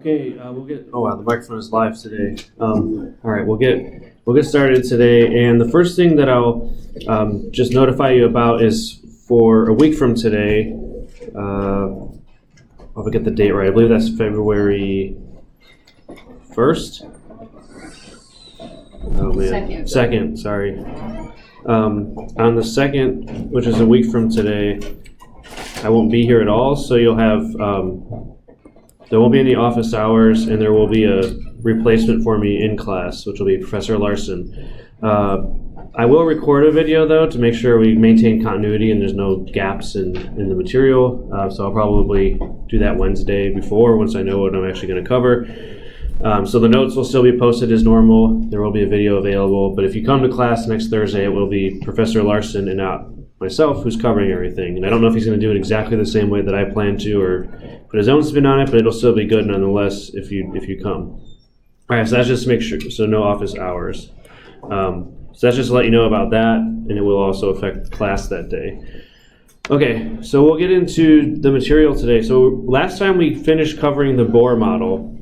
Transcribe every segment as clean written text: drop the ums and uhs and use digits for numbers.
Okay, we'll get. Oh wow, the microphone is live today. All right, we'll get started today. And the first thing that I'll just notify you about is for a week from today. I'll get the date right. I believe that's February 1st. Oh man, second. Sorry. On the 2nd, which is a week from today, I won't be here at all. So you'll have. There won't be any office hours, and there will be a replacement for me in class, which will be Professor Larson. I will record a video, though, to make sure we maintain continuity and there's no gaps in the material. So I'll probably do that Wednesday before, once I know what I'm actually going to cover. So the notes will still be posted as normal. There will be a video available. But if you come to class next Thursday, it will be Professor Larson and not myself who's covering everything. And I don't know if he's going to do it exactly the same way that I plan to or put his own spin on it, but it'll still be good nonetheless if you come. All right, so that's just to make sure, so no office hours. So that's just to let you know about that, and it will also affect class that day. Okay, so we'll get into the material today. So last time we finished covering the Bohr model.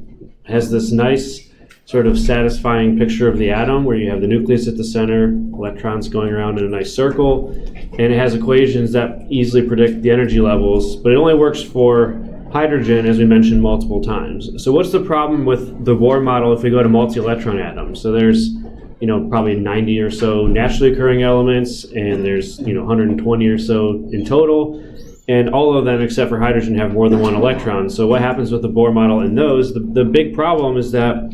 It has this nice sort of satisfying picture of the atom where you have the nucleus at the center, electrons going around in a nice circle, and it has equations that easily predict the energy levels, but it only works for hydrogen, as we mentioned multiple times. So what's the problem with the Bohr model if we go to multi-electron atoms? So there's, probably 90 or so naturally occurring elements, and there's, 120 or so in total, and all of them except for hydrogen have more than one electron. So what happens with the Bohr model in those? The big problem is that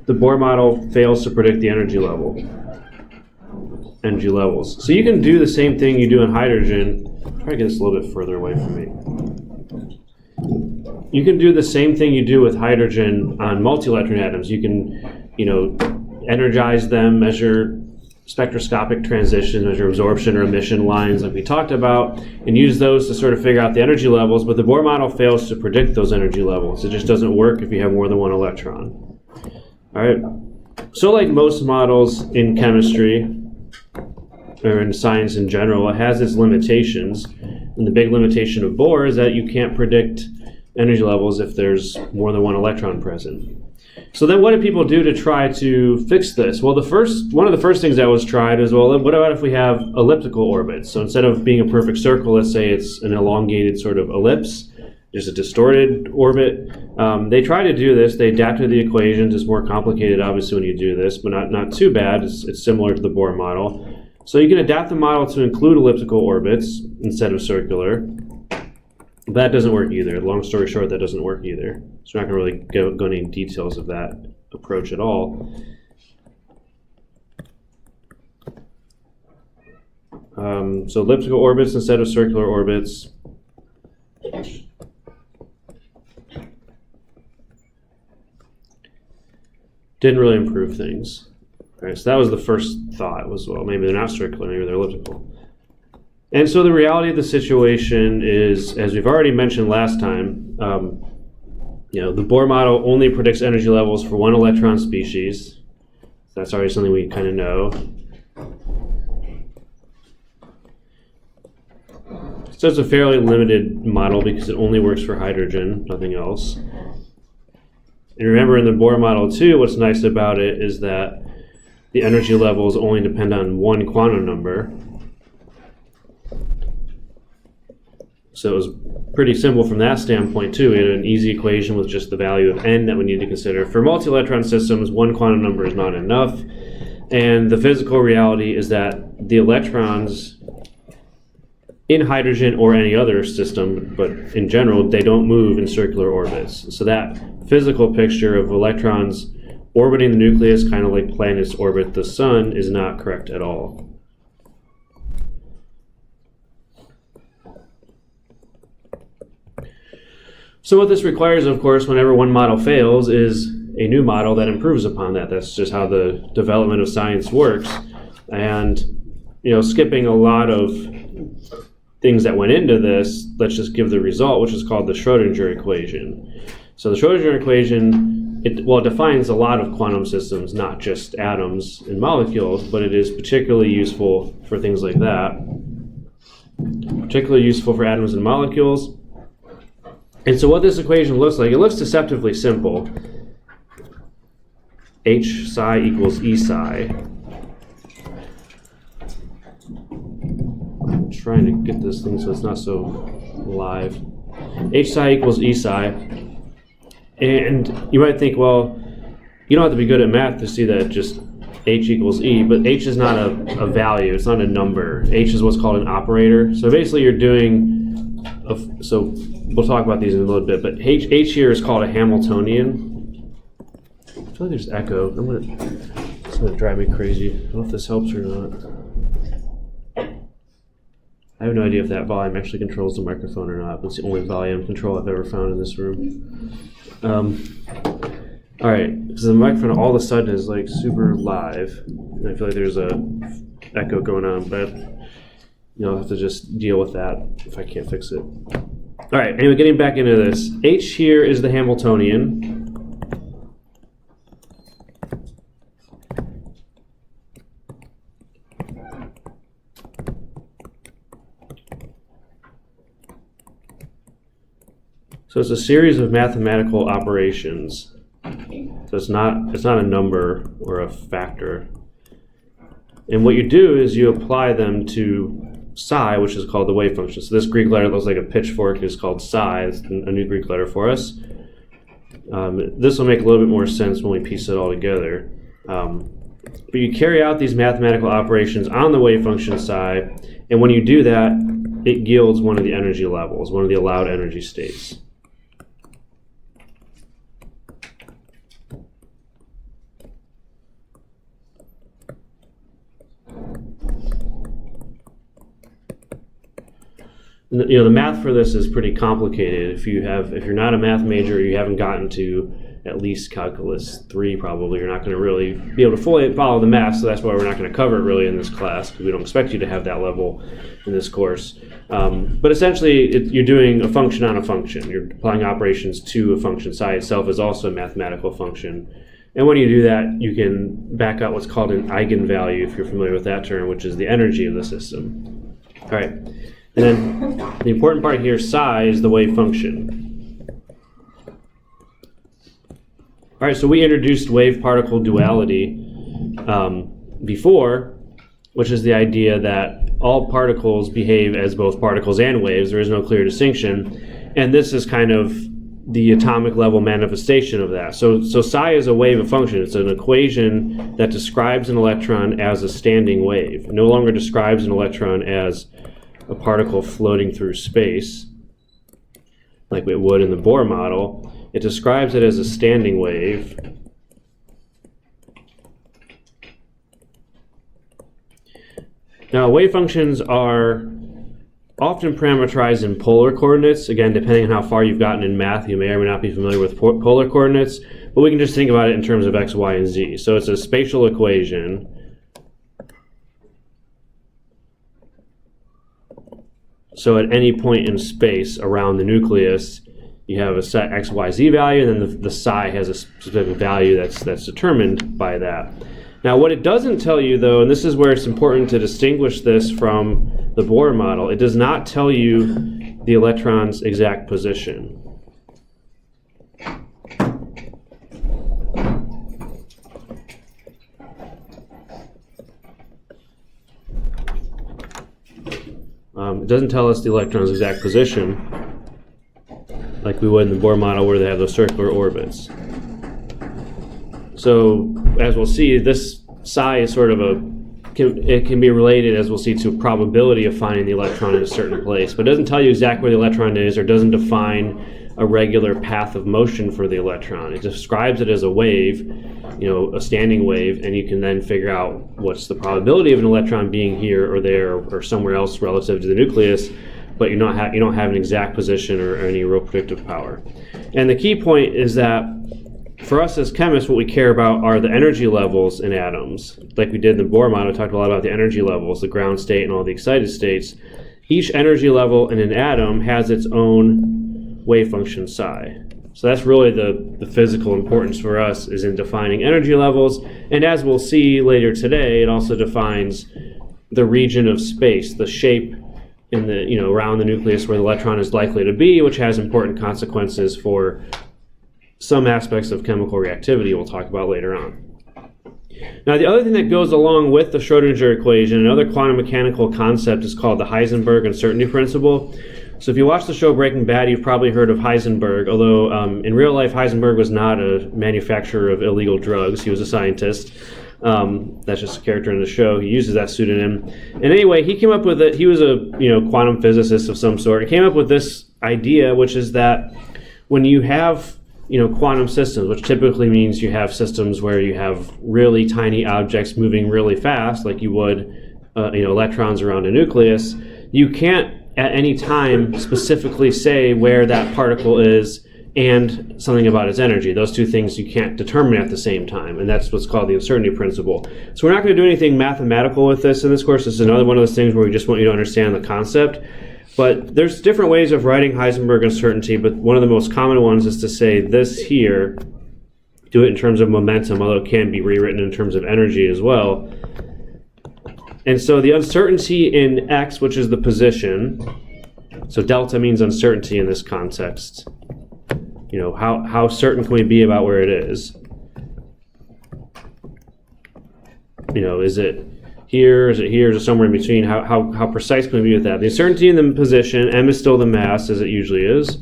the Bohr model fails to predict the energy levels. So you can do the same thing you do in hydrogen. Try to get this a little bit further away from me. You can do the same thing you do with hydrogen on multi-electron atoms. You can, energize them, measure spectroscopic transition, measure absorption or emission lines like we talked about, and use those to sort of figure out the energy levels, but the Bohr model fails to predict those energy levels. It just doesn't work if you have more than one electron. All right, so like most models in chemistry, or in science in general, it has its limitations. And the big limitation of Bohr is that you can't predict energy levels if there's more than one electron present. So then what do people do to try to fix this? Well, one of the first things that was tried is, well, what about if we have elliptical orbits? So instead of being a perfect circle, let's say it's an elongated sort of ellipse, just a distorted orbit. They tried to do this. They adapted the equations. It's more complicated, obviously, when you do this, but not too bad. It's similar to the Bohr model. So you can adapt the model to include elliptical orbits instead of circular. That doesn't work either. Long story short, that doesn't work either. So we're not going to really go into any details of that approach at all. So elliptical orbits instead of circular orbits. Didn't really improve things. All right, so that was the first thought, was, well, maybe they're not circular, maybe they're elliptical. And so the reality of the situation is, as we've already mentioned last time, the Bohr model only predicts energy levels for one electron species. That's already something we kind of know. So it's a fairly limited model because it only works for hydrogen, nothing else. And remember, in the Bohr model too, what's nice about it is that the energy levels only depend on one quantum number. So it was pretty simple from that standpoint too. We had an easy equation with just the value of n that we need to consider. For multi-electron systems, one quantum number is not enough. And the physical reality is that the electrons in hydrogen or any other system, but in general, they don't move in circular orbits. So that physical picture of electrons orbiting the nucleus, kind of like planets orbit the sun, is not correct at all. So what this requires, of course, whenever one model fails, is a new model that improves upon that. That's just how the development of science works. And, skipping a lot of things that went into this, let's just give the result, which is called the Schrodinger Equation. So the Schrodinger Equation, it defines a lot of quantum systems, not just atoms and molecules, but it is particularly useful for things like that. Particularly useful for atoms and molecules. And so what this equation looks like, it looks deceptively simple. H psi equals E psi. I'm trying to get this thing so it's not so live. H psi equals E psi. And you might think, well, you don't have to be good at math to see that just H equals E, but H is not a value, it's not a number. H is what's called an operator. So basically you're doing, so we'll talk about these in a little bit, but H here is called a Hamiltonian. I feel like there's echo. It's gonna drive me crazy. I don't know if this helps or not. I have no idea if that volume actually controls the microphone or not, but it's the only volume control I've ever found in this room. All right, because the microphone all of a sudden is like super live, and I feel like there's a echo going on, but I'll have to just deal with that if I can't fix it. All right, anyway, getting back into this. H here is the Hamiltonian. So it's a series of mathematical operations. So it's not a number or a factor. And what you do is you apply them to psi, which is called the wave function. So this Greek letter looks like a pitchfork, is called psi. It's a new Greek letter for us. This will make a little bit more sense when we piece it all together. But you carry out these mathematical operations on the wave function psi, and when you do that, it yields one of the energy levels, one of the allowed energy states. The math for this is pretty complicated. If you're not a math major, you haven't gotten to at least calculus 3 probably, you're not going to really be able to fully follow the math, so that's why we're not going to cover it really in this class, because we don't expect you to have that level in this course. But essentially, you're doing a function on a function. You're applying operations to a function. Psi itself is also a mathematical function. And when you do that, you can back out what's called an eigenvalue, if you're familiar with that term, which is the energy of the system. All right. And then the important part here, psi, is the wave function. All right, so we introduced wave-particle duality before, which is the idea that all particles behave as both particles and waves. There is no clear distinction. And this is kind of the atomic level manifestation of that. So psi is a wave of function. It's an equation that describes an electron as a standing wave. It no longer describes an electron as a particle floating through space, like it would in the Bohr model. It describes it as a standing wave. Now, wave functions are often parameterized in polar coordinates. Again, depending on how far you've gotten in math, you may or may not be familiar with polar coordinates, but we can just think about it in terms of x, y, and z. So it's a spatial equation. So at any point in space around the nucleus, you have a set x, y, z value, and then the psi has a specific value that's determined by that. Now, what it doesn't tell you, though, and this is where it's important to distinguish this from the Bohr model, it does not tell you the electron's exact position. It doesn't tell us the electron's exact position, like we would in the Bohr model where they have those circular orbits. So, as we'll see, this psi is sort of it can be related, as we'll see, to a probability of finding the electron in a certain place, but it doesn't tell you exactly where the electron is, or doesn't define a regular path of motion for the electron. It describes it as a wave, a standing wave, and you can then figure out what's the probability of an electron being here or there or somewhere else relative to the nucleus, but you don't have an exact position or any real predictive power. And the key point is that for us as chemists, what we care about are the energy levels in atoms. Like we did in the Bohr model, we talked a lot about the energy levels, the ground state and all the excited states. Each energy level in an atom has its own wave function psi. So that's really the physical importance for us, is in defining energy levels. And as we'll see later today, it also defines the region of space, the shape in the, around the nucleus where the electron is likely to be, which has important consequences for some aspects of chemical reactivity we'll talk about later on. Now, the other thing that goes along with the Schrodinger equation, another quantum mechanical concept, is called the Heisenberg Uncertainty Principle. So if you watch the show Breaking Bad, you've probably heard of Heisenberg, although in real life, Heisenberg was not a manufacturer of illegal drugs. He was a scientist. That's just a character in the show. He uses that pseudonym. And anyway, he came up with it. He was a quantum physicist of some sort. He came up with this idea, which is that when you have quantum systems, which typically means you have systems where you have really tiny objects moving really fast, like you would electrons around a nucleus, you can't at any time specifically say where that particle is and something about its energy. Those two things you can't determine at the same time, and that's what's called the uncertainty principle. So we're not going to do anything mathematical with this in this course. This is another one of those things where we just want you to understand the concept. But there's different ways of writing Heisenberg uncertainty, but one of the most common ones is to say this here, do it in terms of momentum, although it can be rewritten in terms of energy as well. And so the uncertainty in x, which is the position, so delta means uncertainty in this context. How certain can we be about where it is? Is it here? Is it here? Is it somewhere in between? How precise can we be with that? The uncertainty in the position, m is still the mass, as it usually is.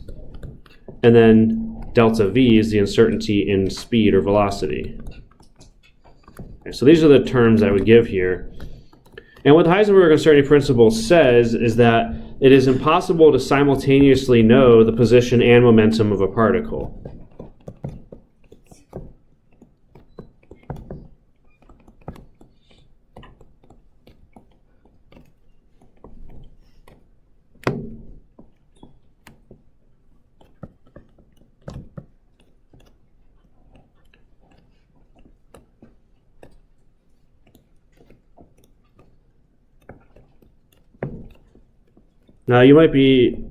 And then delta v is the uncertainty in speed or velocity. Okay, so these are the terms I would give here. And what the Heisenberg uncertainty principle says is that it is impossible to simultaneously know the position and momentum of a particle. Now, you might be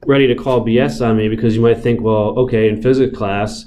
ready to call BS on me because you might think, well, okay, in physics class,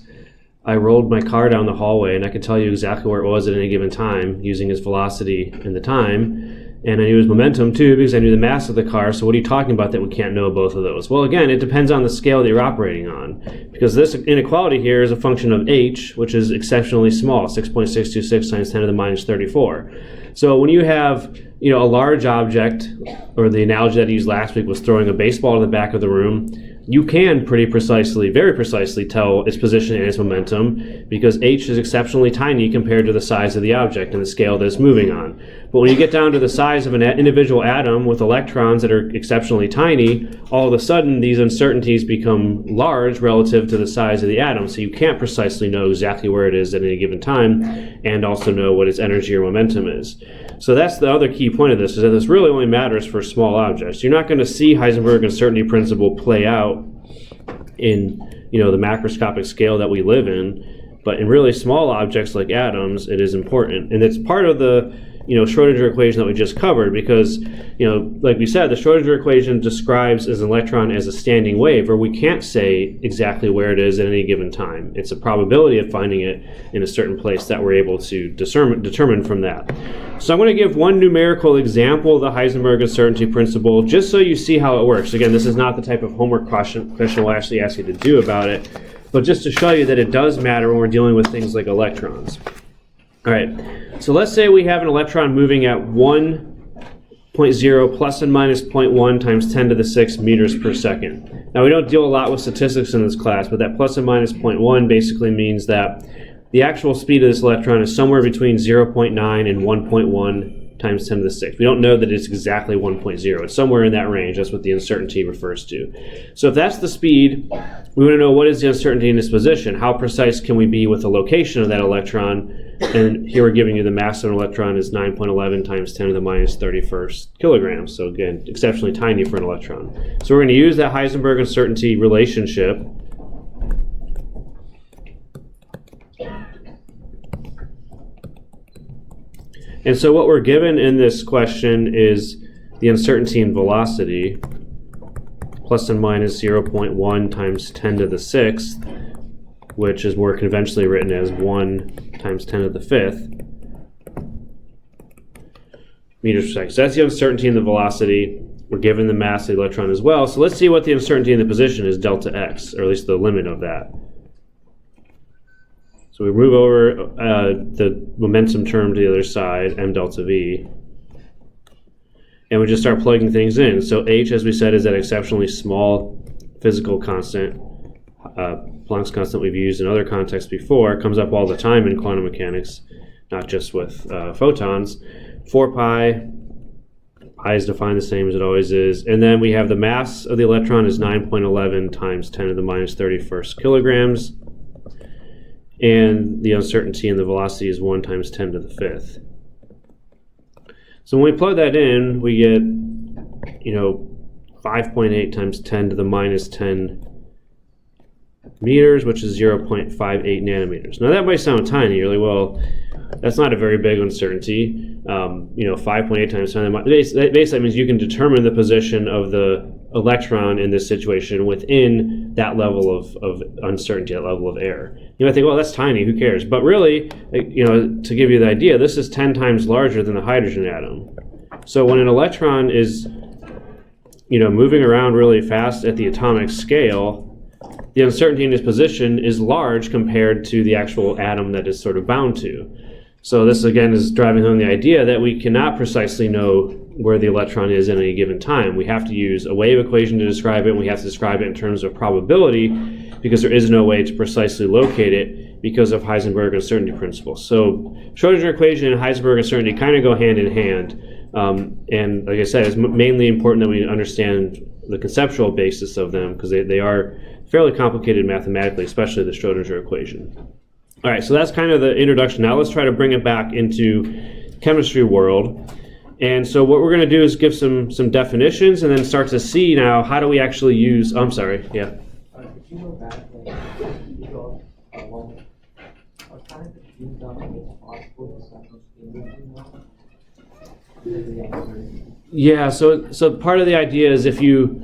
I rolled my car down the hallway and I could tell you exactly where it was at any given time using its velocity and the time. And I knew its momentum too because I knew the mass of the car. So what are you talking about that we can't know both of those? Well, again, it depends on the scale that you're operating on, because this inequality here is a function of h, which is exceptionally small, 6.626 times 10 to the minus 34. So when you have a large object, or the analogy that I used last week was throwing a baseball to the back of the room, you can pretty precisely, very precisely tell its position and its momentum because h is exceptionally tiny compared to the size of the object and the scale that it's moving on. But when you get down to the size of an individual atom with electrons that are exceptionally tiny, all of a sudden these uncertainties become large relative to the size of the atom. So you can't precisely know exactly where it is at any given time and also know what its energy or momentum is. So that's the other key point of this, is that this really only matters for small objects. You're not going to see Heisenberg uncertainty principle play out in the macroscopic scale that we live in, but in really small objects like atoms, it is important. And it's part of the Schrodinger equation that we just covered, because like we said, the Schrodinger equation describes an electron as a standing wave, where we can't say exactly where it is at any given time. It's a probability of finding it in a certain place that we're able to determine from that. So I'm going to give one numerical example of the Heisenberg uncertainty principle, just so you see how it works. Again, this is not the type of homework question we'll actually ask you to do about it, but just to show you that it does matter when we're dealing with things like electrons. All right, so let's say we have an electron moving at 1.0 plus and minus 0.1 times 10 to the 6 meters per second. Now, we don't deal a lot with statistics in this class, but that plus and minus 0.1 basically means that the actual speed of this electron is somewhere between 0.9 and 1.1 times 10 to the 6. We don't know that it's exactly 1.0. It's somewhere in that range. That's what the uncertainty refers to. So if that's the speed, we want to know what is the uncertainty in its position. How precise can we be with the location of that electron? And here we're giving you the mass of an electron is 9.11 times 10 to the minus 31st kilograms. So again, exceptionally tiny for an electron. So we're going to use that Heisenberg uncertainty relationship. And so what we're given in this question is the uncertainty in velocity, plus and minus 0.1 times 10 to the 6th, which is more conventionally written as 1 times 10 to the 5th meters per second. So that's the uncertainty in the velocity. we're given the mass of the electron as well. So let's see what the uncertainty in the position is, delta x, or at least the limit of that. So we move over the momentum term to the other side, m delta v, and we just start plugging things in. So h, as we said, is that exceptionally small physical constant, Planck's constant we've used in other contexts before, comes up all the time in quantum mechanics, not just with photons. 4 pi, pi is defined the same as it always is. And then we have the mass of the electron is 9.11 times 10 to the minus 31st kilograms. And the uncertainty in the velocity is 1 times 10 to the 5th. So when we plug that in, we get, 5.8 times 10 to the minus 10 meters, which is 0.58 nanometers. Now that might sound tiny. You're like, well, that's not a very big uncertainty. 5.8 times 10 to the minus, basically means you can determine the position of the electron in this situation within that level of uncertainty, that level of error. You might think, well, that's tiny, who cares? But really, to give you the idea, this is 10 times larger than the hydrogen atom. So when an electron is, moving around really fast at the atomic scale, the uncertainty in its position is large compared to the actual atom that is sort of bound to. So this, again, is driving home the idea that we cannot precisely know where the electron is at any given time. We have to use a wave equation to describe it, and we have to describe it in terms of probability, because there is no way to precisely locate it because of Heisenberg uncertainty principle. So Schrodinger equation and Heisenberg uncertainty kind of go hand in hand. And like I said, it's mainly important that we understand the conceptual basis of them, because they are fairly complicated mathematically, especially the Schrodinger equation. All right, so that's kind of the introduction. Now let's try to bring it back into chemistry world. And so what we're going to do is give some definitions and then start to see now how do we actually use, I'm sorry, yeah. Could you go back what kind of things are possible to Yeah, so part of the idea is if you,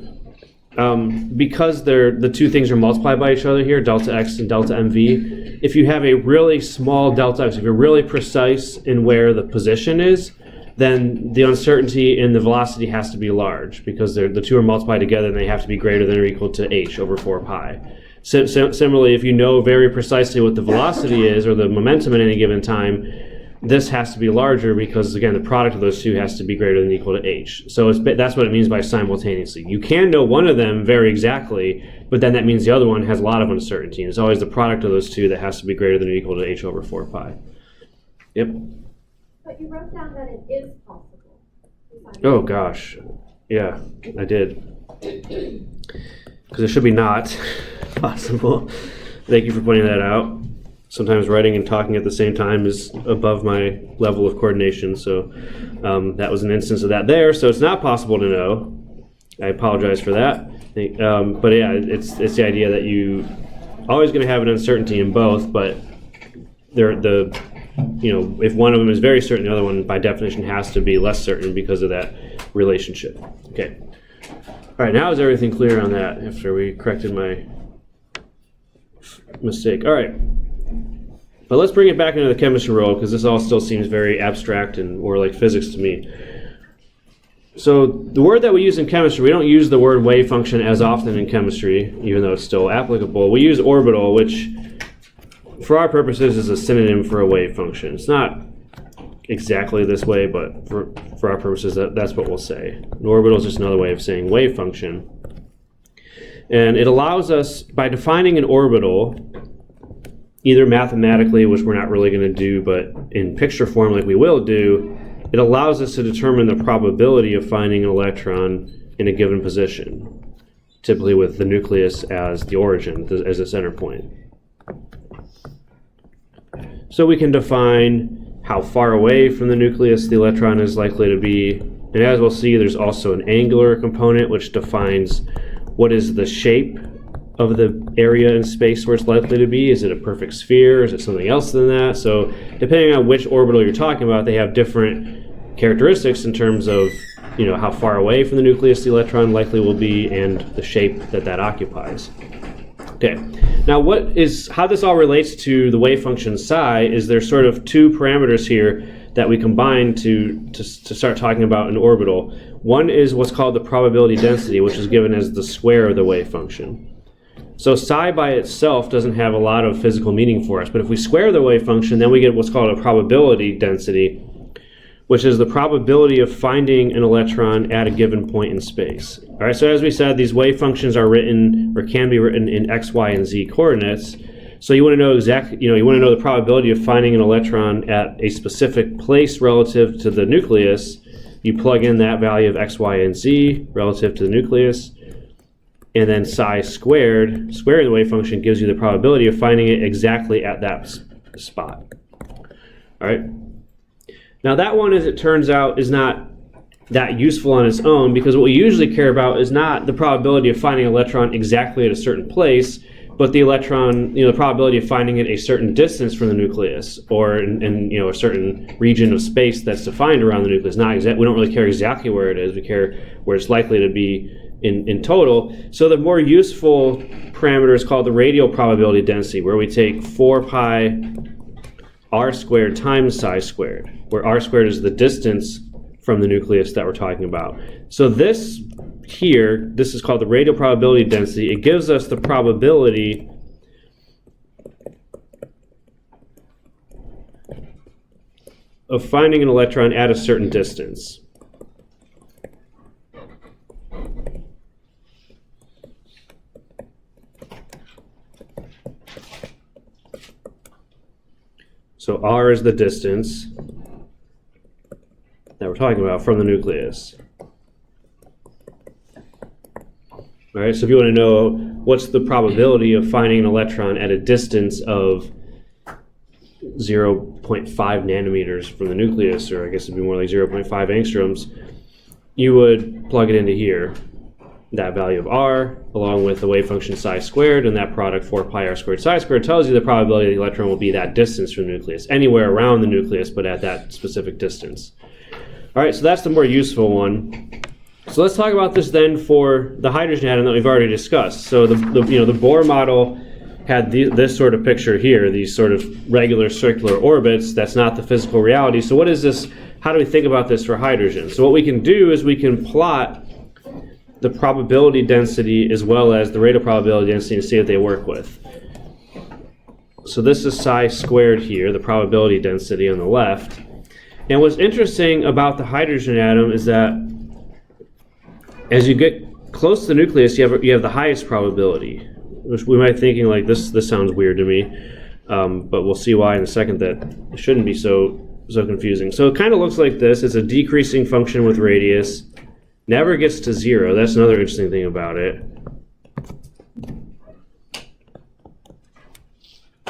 because the two things are multiplied by each other here, delta x and delta mv, if you have a really small delta x, if you're really precise in where the position is, then the uncertainty in the velocity has to be large, because the two are multiplied together and they have to be greater than or equal to h over 4 pi. Similarly, if you know very precisely what the velocity is, or the momentum at any given time, this has to be larger because, again, the product of those two has to be greater than or equal to h. So that's what it means by simultaneously. You can know one of them very exactly, but then that means the other one has a lot of uncertainty. And it's always the product of those two that has to be greater than or equal to h over 4 pi. Yep. But you wrote down that it is possible. Oh, gosh. Yeah, I did. Because it should be not possible. Thank you for pointing that out. Sometimes writing and talking at the same time is above my level of coordination, so that was an instance of that there. So it's not possible to know. I apologize for that. But yeah, it's the idea that you always going to have an uncertainty in both, but if one of them is very certain, the other one by definition has to be less certain because of that relationship. Okay. All right, now is everything clear on that after we corrected my mistake? All right. But let's bring it back into the chemistry world, because this all still seems very abstract and more like physics to me. So the word that we use in chemistry, we don't use the word wave function as often in chemistry, even though it's still applicable. We use orbital, which for our purposes is a synonym for a wave function. It's not exactly this way, but for our purposes, that's what we'll say. An orbital is just another way of saying wave function. And it allows us, by defining an orbital, either mathematically, which we're not really going to do, but in picture form like we will do, it allows us to determine the probability of finding an electron in a given position, typically with the nucleus as the origin, as the center point. So we can define how far away from the nucleus the electron is likely to be, and as we'll see, there's also an angular component which defines what is the shape of the area in space where it's likely to be. Is it a perfect sphere? Is it something else than that? So depending on which orbital you're talking about, they have different characteristics in terms of how far away from the nucleus the electron likely will be and the shape that occupies. Okay, now how this all relates to the wave function psi is there's sort of two parameters here that we combine to start talking about an orbital. One is what's called the probability density, which is given as the square of the wave function. So psi by itself doesn't have a lot of physical meaning for us, but if we square the wave function, then we get what's called a probability density, which is the probability of finding an electron at a given point in space. All right, so as we said, these wave functions are written or can be written in x, y, and z coordinates. So you want to know you want to know the probability of finding an electron at a specific place relative to the nucleus. You plug in that value of x, y, and z relative to the nucleus, and then psi squared, squaring the wave function gives you the probability of finding it exactly at that spot. All right. Now that one, as it turns out, is not that useful on its own, because what we usually care about is not the probability of finding an electron exactly at a certain place, but the electron, the probability of finding it a certain distance from the nucleus, or in a certain region of space that's defined around the nucleus. We don't really care exactly where it is. We care where it's likely to be in total. So the more useful parameter is called the radial probability density, where we take 4 pi r squared times psi squared, where r squared is the distance from the nucleus that we're talking about. So this here, this is called the radial probability density. It gives us the probability of finding an electron at a certain distance. So r is the distance that we're talking about from the nucleus. All right, so if you want to know what's the probability of finding an electron at a distance of 0.5 nanometers from the nucleus, or I guess it'd be more like 0.5 angstroms, you would plug it into here, that value of r, along with the wave function psi squared, and that product 4 pi r squared psi squared tells you the probability the electron will be that distance from the nucleus, anywhere around the nucleus, but at that specific distance. All right, so that's the more useful one. So let's talk about this then for the hydrogen atom that we've already discussed. So the Bohr model had this sort of picture here, these sort of regular circular orbits. That's not the physical reality. So what is this? How do we think about this for hydrogen? So what we can do is we can plot the probability density as well as the radial probability density and see what they work with. So this is psi squared here, the probability density on the left. And what's interesting about the hydrogen atom is that as you get close to the nucleus, you have the highest probability, which we might be thinking like this sounds weird to me, but we'll see why in a second that it shouldn't be so confusing. So it kind of looks like this. It's a decreasing function with radius. Never gets to 0. That's another interesting thing about it.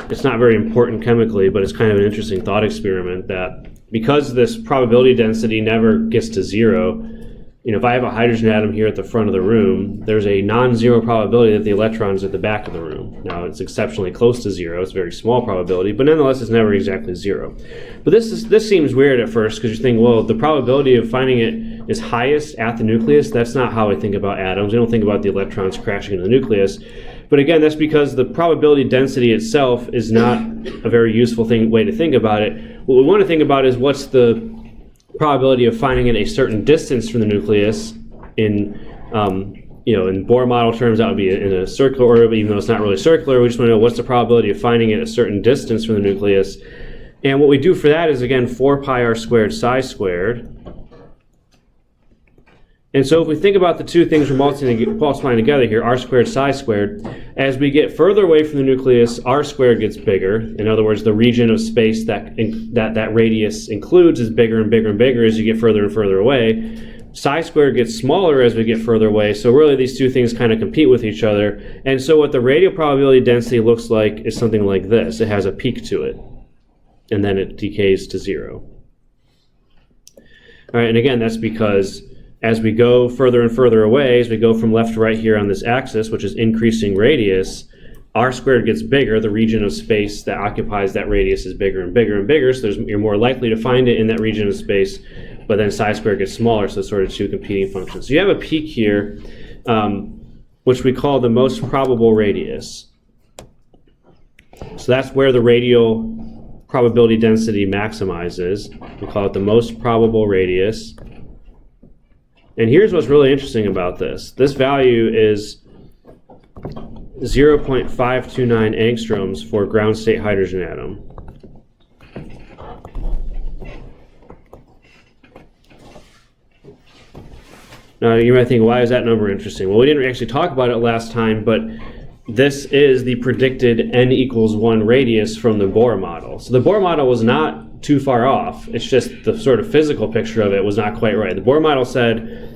It's not very important chemically, but it's kind of an interesting thought experiment that because this probability density never gets to 0, if I have a hydrogen atom here at the front of the room, there's a non-zero probability that the electron is at the back of the room. Now, it's exceptionally close to 0. It's a very small probability, but nonetheless, it's never exactly 0. But this seems weird at first because you think, well, the probability of finding it is highest at the nucleus. That's not how I think about atoms. I don't think about the electrons crashing into the nucleus. But again, that's because the probability density itself is not a very useful way to think about it. What we want to think about is what's the probability of finding it a certain distance from the nucleus in Bohr model terms. That would be in a circular orbit, even though it's not really circular. We just want to know what's the probability of finding it a certain distance from the nucleus. And what we do for that is, again, 4 pi r squared psi squared. And so if we think about the two things we're multiplying together here, r squared psi squared, as we get further away from the nucleus, r squared gets bigger. In other words, the region of space that radius includes is bigger and bigger and bigger as you get further and further away. Psi squared gets smaller as we get further away. So really these two things kind of compete with each other. And so what the radial probability density looks like is something like this. It has a peak to it, and then it decays to 0. All right, and again, that's because as we go further and further away, as we go from left to right here on this axis, which is increasing radius, r squared gets bigger. The region of space that occupies that radius is bigger and bigger and bigger, so you're more likely to find it in that region of space, but then psi squared gets smaller, so it's sort of two competing functions. So you have a peak here, which we call the most probable radius. So that's where the radial probability density maximizes. We call it the most probable radius. And here's what's really interesting about this. This value is 0.529 angstroms for ground state hydrogen atom. Now you might think, why is that number interesting? Well, we didn't actually talk about it last time, but this is the predicted n equals 1 radius from the Bohr model. So the Bohr model was not too far off. It's just the sort of physical picture of it was not quite right. The Bohr model said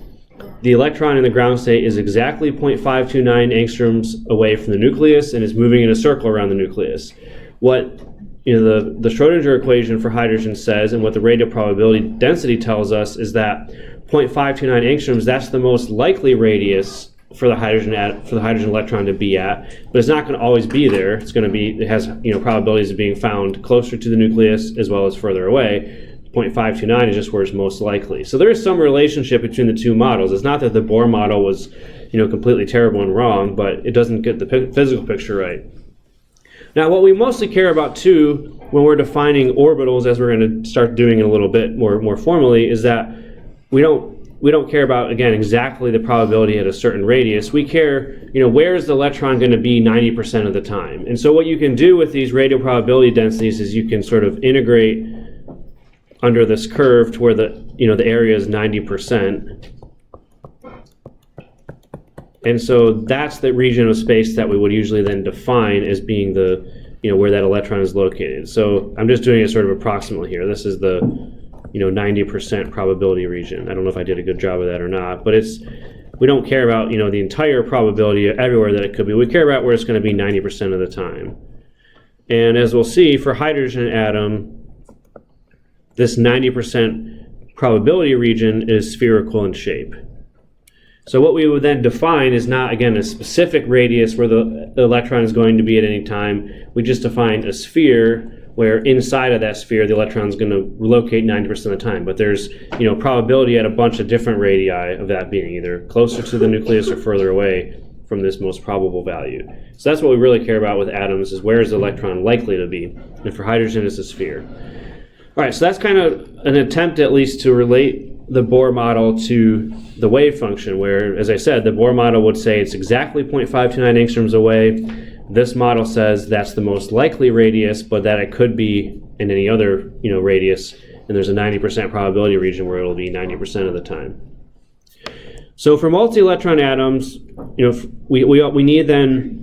the electron in the ground state is exactly 0.529 angstroms away from the nucleus and is moving in a circle around the nucleus. What the Schrodinger equation for hydrogen says, and what the radial probability density tells us, is that 0.529 angstroms, that's the most likely radius for the hydrogen electron to be at, but it's not going to always be there. It's going to be, it has probabilities of being found closer to the nucleus as well as further away. 0.529 is just where it's most likely. So there is some relationship between the two models. It's not that the Bohr model was completely terrible and wrong, but it doesn't get the physical picture right. Now, what we mostly care about too when we're defining orbitals, as we're going to start doing it a little bit more formally, is that we don't care about, again, exactly the probability at a certain radius. We care, where is the electron going to be 90% of the time? And so what you can do with these radial probability densities is you can sort of integrate under this curve to where the area is 90%. And so that's the region of space that we would usually then define as being the, where that electron is located. So I'm just doing it sort of approximately here. This is the 90% probability region. I don't know if I did a good job of that or not, but we don't care about the entire probability everywhere that it could be. We care about where it's going to be 90% of the time. And as we'll see, for hydrogen atom, this 90% probability region is spherical in shape. So what we would then define is not, again, a specific radius where the electron is going to be at any time. We just define a sphere where inside of that sphere the electron is going to locate 90% of the time. But there's probability at a bunch of different radii of that being either closer to the nucleus or further away from this most probable value. So that's what we really care about with atoms, is where is the electron likely to be. And for hydrogen, it's a sphere. All right, so that's kind of an attempt at least to relate the Bohr model to the wave function, where, as I said, the Bohr model would say it's exactly 0.529 angstroms away. This model says that's the most likely radius, but that it could be in any other radius, and there's a 90% probability region where it'll be 90% of the time. So for multi-electron atoms, we need then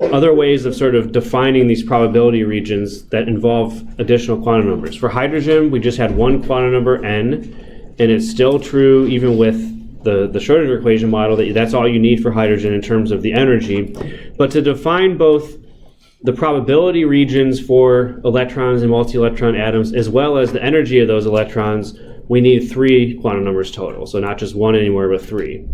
other ways of sort of defining these probability regions that involve additional quantum numbers. For hydrogen, we just had one quantum number, n, and it's still true even with the Schrodinger equation model that that's all you need for hydrogen in terms of the energy. But to define both the probability regions for electrons and multi-electron atoms as well as the energy of those electrons, we need 3 quantum numbers total. So not just 1 anymore, but 3.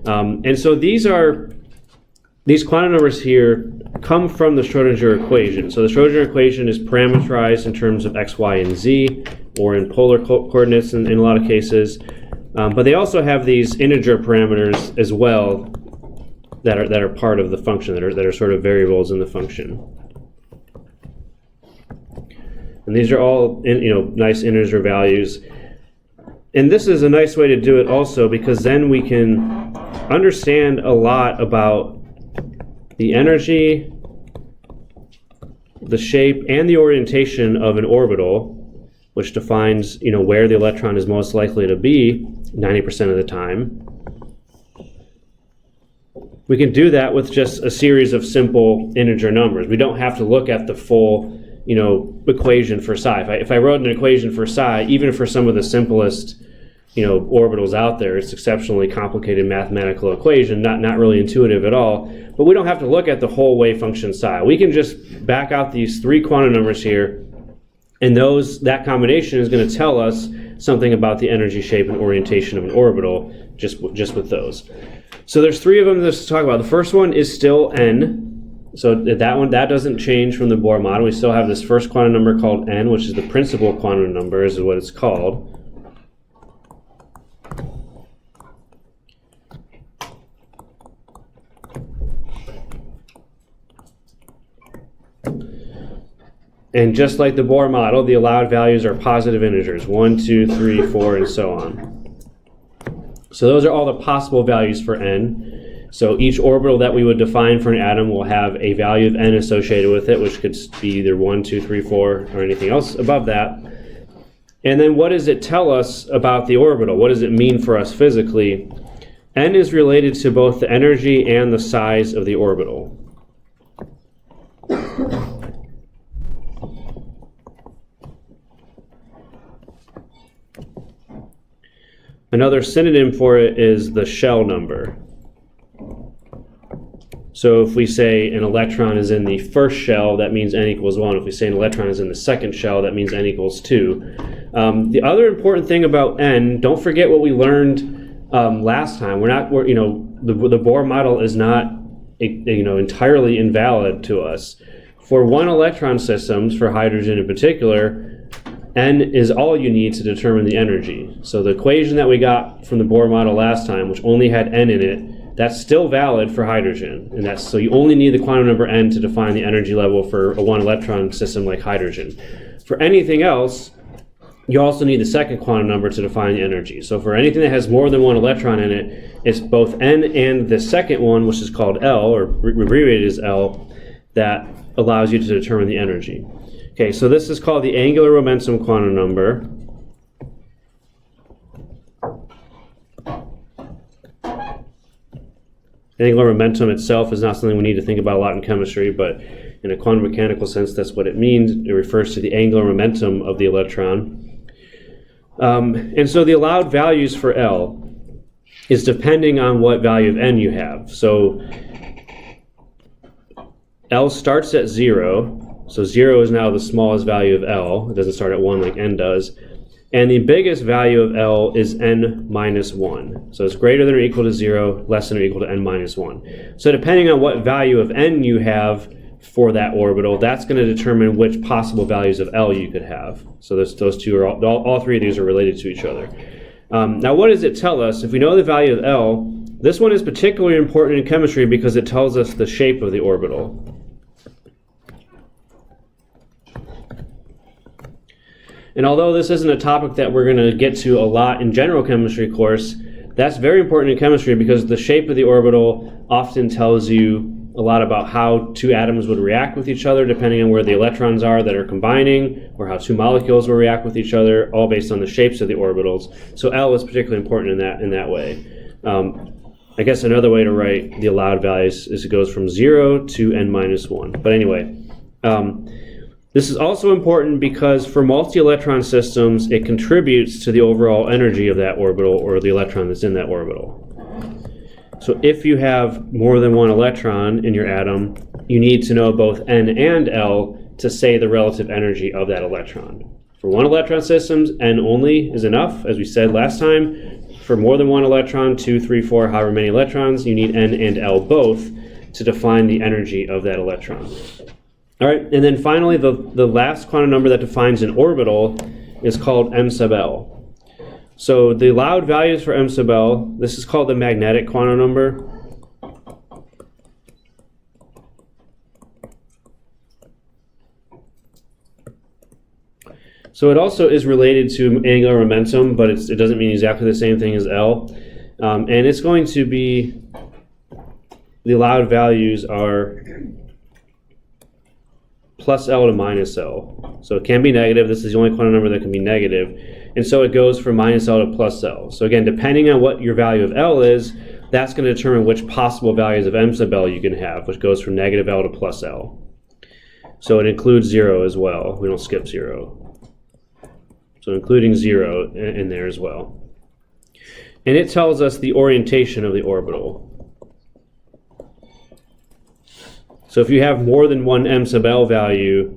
And so these quantum numbers here come from the Schrodinger equation. So the Schrodinger equation is parameterized in terms of x, y, and z, or in polar coordinates in a lot of cases. But they also have these integer parameters as well that are part of the function, that are sort of variables in the function. And these are all nice integer values. And this is a nice way to do it also, because then we can understand a lot about the energy, the shape, and the orientation of an orbital, which defines where the electron is most likely to be 90% of the time. We can do that with just a series of simple integer numbers. We don't have to look at the full equation for psi. If I wrote an equation for psi, even for some of the simplest orbitals out there, it's exceptionally complicated mathematical equation, not really intuitive at all. But we don't have to look at the whole wave function psi. We can just back out these 3 quantum numbers here, and that combination is going to tell us something about the energy, shape, and orientation of an orbital just with those. So there's 3 of them to talk about. The first one is still n. So that doesn't change from the Bohr model. We still have this first quantum number called n, which is the principal quantum number, is what it's called. And just like the Bohr model, the allowed values are positive integers, 1, 2, 3, 4, and so on. So those are all the possible values for n. So each orbital that we would define for an atom will have a value of n associated with it, which could be either 1, 2, 3, 4, or anything else above that. And then what does it tell us about the orbital? What does it mean for us physically? N is related to both the energy and the size of the orbital. Another synonym for it is the shell number. So if we say an electron is in the first shell, that means n equals 1. If we say an electron is in the second shell, that means n equals 2. The other important thing about n, don't forget what we learned last time. The Bohr model is not entirely invalid to us. For one electron systems, for hydrogen in particular, n is all you need to determine the energy. So the equation that we got from the Bohr model last time, which only had n in it, that's still valid for hydrogen. And so you only need the quantum number n to define the energy level for a one electron system like hydrogen. For anything else, you also need the second quantum number to define the energy. So for anything that has more than one electron in it, it's both n and the second one, which is called L, or abbreviated as L, that allows you to determine the energy. Okay, so this is called the angular momentum quantum number. Angular momentum itself is not something we need to think about a lot in chemistry, but in a quantum mechanical sense, that's what it means. It refers to the angular momentum of the electron. And so the allowed values for L is depending on what value of n you have. So L starts at 0. So 0 is now the smallest value of L. It doesn't start at 1 like n does. And the biggest value of L is n minus 1. So it's greater than or equal to 0, less than or equal to n minus 1. So depending on what value of n you have for that orbital, that's going to determine which possible values of L you could have. So those two are all three of these are related to each other. Now what does it tell us? If we know the value of L, this one is particularly important in chemistry because it tells us the shape of the orbital. And although this isn't a topic that we're going to get to a lot in general chemistry course, that's very important in chemistry because the shape of the orbital often tells you a lot about how two atoms would react with each other depending on where the electrons are that are combining, or how two molecules will react with each other, all based on the shapes of the orbitals. So L is particularly important in that way. I guess another way to write the allowed values is it goes from 0 to n minus 1. But anyway, this is also important because for multi-electron systems, it contributes to the overall energy of that orbital or the electron that's in that orbital. So if you have more than one electron in your atom, you need to know both n and L to say the relative energy of that electron. For one electron systems, n only is enough, as we said last time. For more than one electron, 2, 3, 4, however many electrons, you need n and L both to define the energy of that electron. All right, and then finally, the last quantum number that defines an orbital is called m sub L. So the allowed values for m sub L, this is called the magnetic quantum number. So it also is related to angular momentum, but it doesn't mean exactly the same thing as L. And it's going to be, the allowed values are plus L to minus L. So it can be negative. This is the only quantum number that can be negative. And so it goes from minus L to plus L. So again, depending on what your value of L is, that's going to determine which possible values of m sub L you can have, which goes from negative L to plus L. So it includes 0 as well. We don't skip 0. So including 0 in there as well. And it tells us the orientation of the orbital. So if you have more than one m sub L value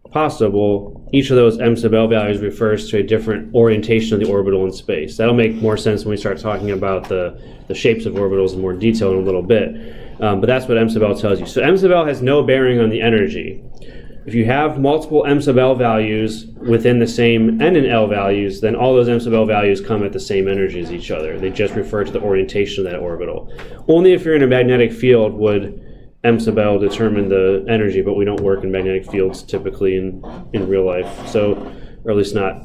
possible, each of those m sub L values refers to a different orientation of the orbital in space. That'll make more sense when we start talking about the shapes of orbitals in more detail in a little bit. But that's what m sub L tells you. So m sub L has no bearing on the energy. If you have multiple m sub L values within the same n and L values, then all those m sub L values come at the same energy as each other. They just refer to the orientation of that orbital. Only if you're in a magnetic field would m sub L determine the energy, but we don't work in magnetic fields typically in real life, so, or at least not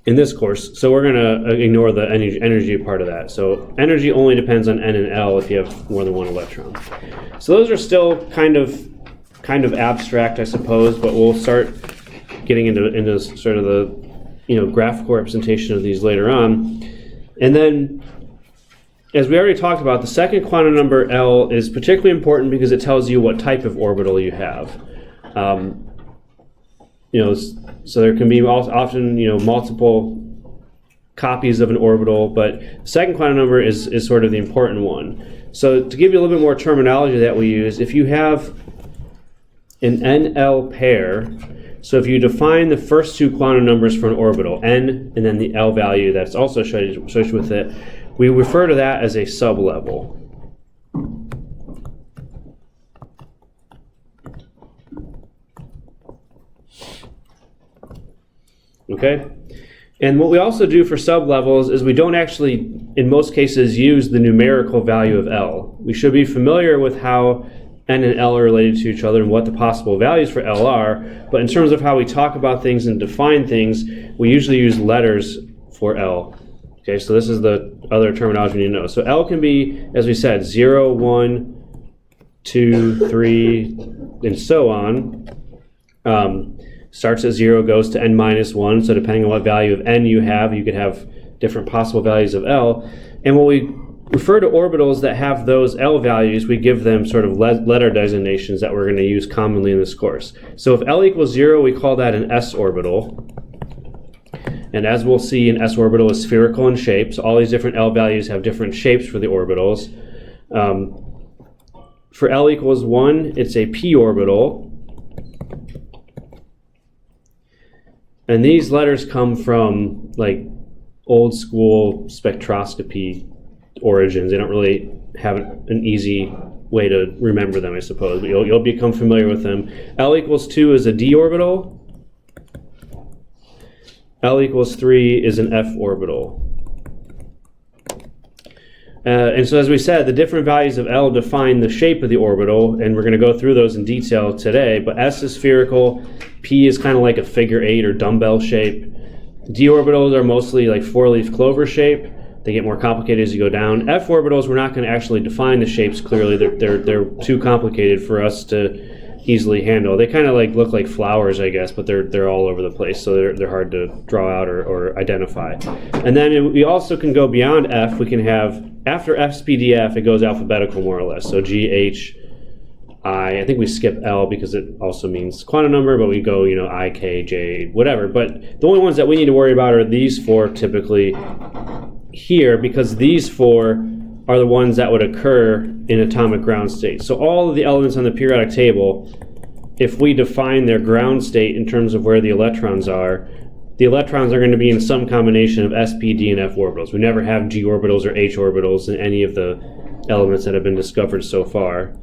in this course. So we're going to ignore the energy part of that. So energy only depends on N and L if you have more than one electron. So those are still kind of abstract, I suppose, but we'll start getting into sort of the graphical representation of these later on. And then, as we already talked about, the second quantum number L is particularly important because it tells you what type of orbital you have. So there can be often multiple copies of an orbital, but the second quantum number is sort of the important one. So to give you a little bit more terminology that we use, if you have an NL pair, so if you define the first two quantum numbers for an orbital, N and then the L value that's also associated with it, we refer to that as a sublevel. Okay? And what we also do for sublevels is we don't actually, in most cases, use the numerical value of L. We should be familiar with how N and L are related to each other and what the possible values for L are, but in terms of how we talk about things and define things, we usually use letters for L. Okay, so this is the other terminology you need to know. So L can be, as we said, 0, 1, 2, 3, and so on. Starts at 0, goes to n minus 1, so depending on what value of n you have, you could have different possible values of L. And when we refer to orbitals that have those L values, we give them sort of letter designations that we're going to use commonly in this course. So if L equals 0, we call that an s orbital. And as we'll see, an s orbital is spherical in shape, so all these different L values have different shapes for the orbitals. For L equals 1, it's a p orbital. And these letters come from like old school spectroscopy origins. They don't really have an easy way to remember them, I suppose, but you'll become familiar with them. L equals 2 is a d orbital. L equals 3 is an f orbital. And so as we said, the different values of L define the shape of the orbital, and we're going to go through those in detail today, but S is spherical, P is kind of like a figure 8 or dumbbell shape. D orbitals are mostly like four-leaf clover shape. They get more complicated as you go down. F orbitals, we're not going to actually define the shapes clearly. They're too complicated for us to easily handle. They kind of like look like flowers, I guess, but they're all over the place, so they're hard to draw out or identify. And then we also can go beyond F. We can have, after FSPDF, it goes alphabetical more or less. So G, H, I think we skip L because it also means quantum number, but we go, I, K, J, whatever. But the only ones that we need to worry about are these four typically here, because these four are the ones that would occur in atomic ground state. So all of the elements on the periodic table, if we define their ground state in terms of where the electrons are going to be in some combination of s, p, d, and f orbitals. We never have g orbitals or h orbitals in any of the elements that have been discovered so far.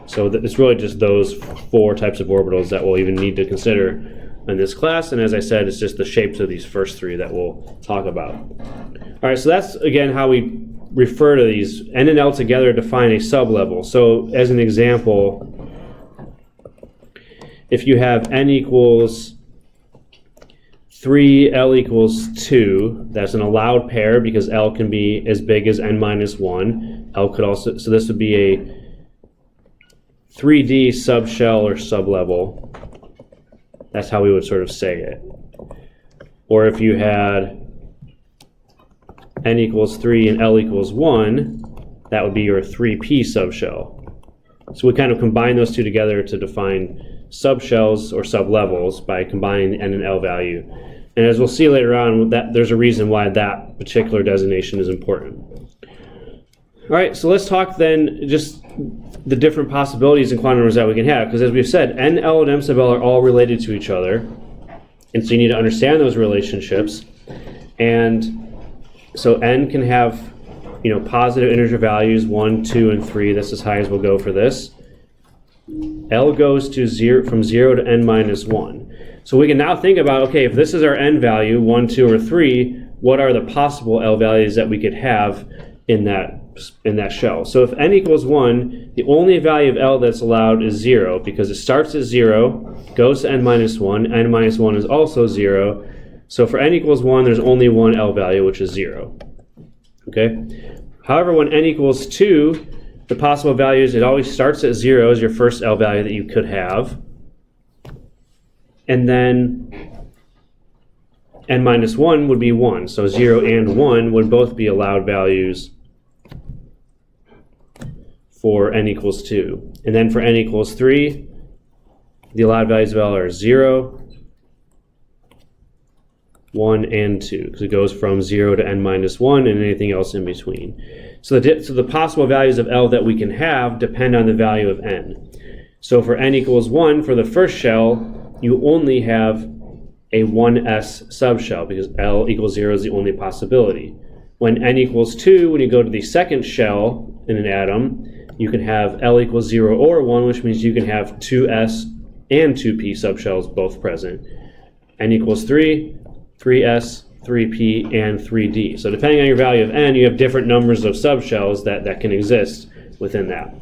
So it's really just those four types of orbitals that we'll even need to consider in this class. And as I said, it's just the shapes of these first three that we'll talk about. All right, so that's, again, how we refer to these. N and L together define a sublevel. So as an example, if you have n equals 3, L equals 2, that's an allowed pair because L can be as big as n minus 1. L could also, so this would be a 3D subshell or sublevel. That's how we would sort of say it. Or if you had n equals 3 and L equals 1, that would be your 3p subshell. So we kind of combine those two together to define subshells or sublevels by combining the n and L value. And as we'll see later on, that there's a reason why that particular designation is important. All right, so let's talk then just the different possibilities in quantum numbers that we can have, because as we've said, n, L, and m sub L are all related to each other, and so you need to understand those relationships. And so n can have, positive integer values 1, 2, and 3. That's as high as we'll go for this. L goes to from 0 to n minus 1. So we can now think about, okay, if this is our n value, 1, 2, or 3, what are the possible L values that we could have in that shell? So if n equals 1, the only value of L that's allowed is 0, because it starts at 0, goes to n minus 1, n minus 1 is also 0, So for n equals 1, there's only one L value, which is 0. Okay? However, when n equals 2, the possible values, it always starts at 0 as your first L value that you could have. And then n minus 1 would be 1. So 0 and 1 would both be allowed values for n equals 2. And then for n equals 3, the allowed values of L are 0, 1, and 2, because it goes from 0 to n minus 1 and anything else in between. So the possible values of L that we can have depend on the value of n. So for n equals 1, for the first shell, you only have a 1s subshell, because L equals 0 is the only possibility. When n equals 2, when you go to the second shell in an atom, you can have L equals 0 or 1, which means you can have 2s and 2p subshells both present. N equals 3, 3s, 3p, and 3d. So depending on your value of n, you have different numbers of subshells that can exist within that.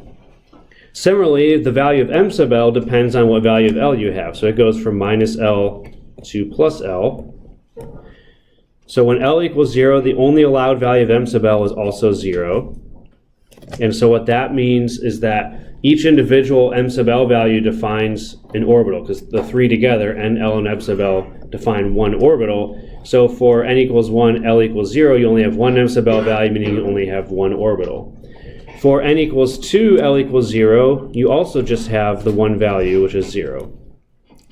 Similarly, the value of m sub L depends on what value of L you have. So it goes from minus L to plus L. So when L equals 0, the only allowed value of m sub L is also 0. And so what that means is that each individual m sub L value defines an orbital, because the three together, n, L, and m sub L, define one orbital. So for n equals 1, L equals 0, you only have one m sub L value, meaning you only have one orbital. For n equals 2, L equals 0, you also just have the one value, which is 0.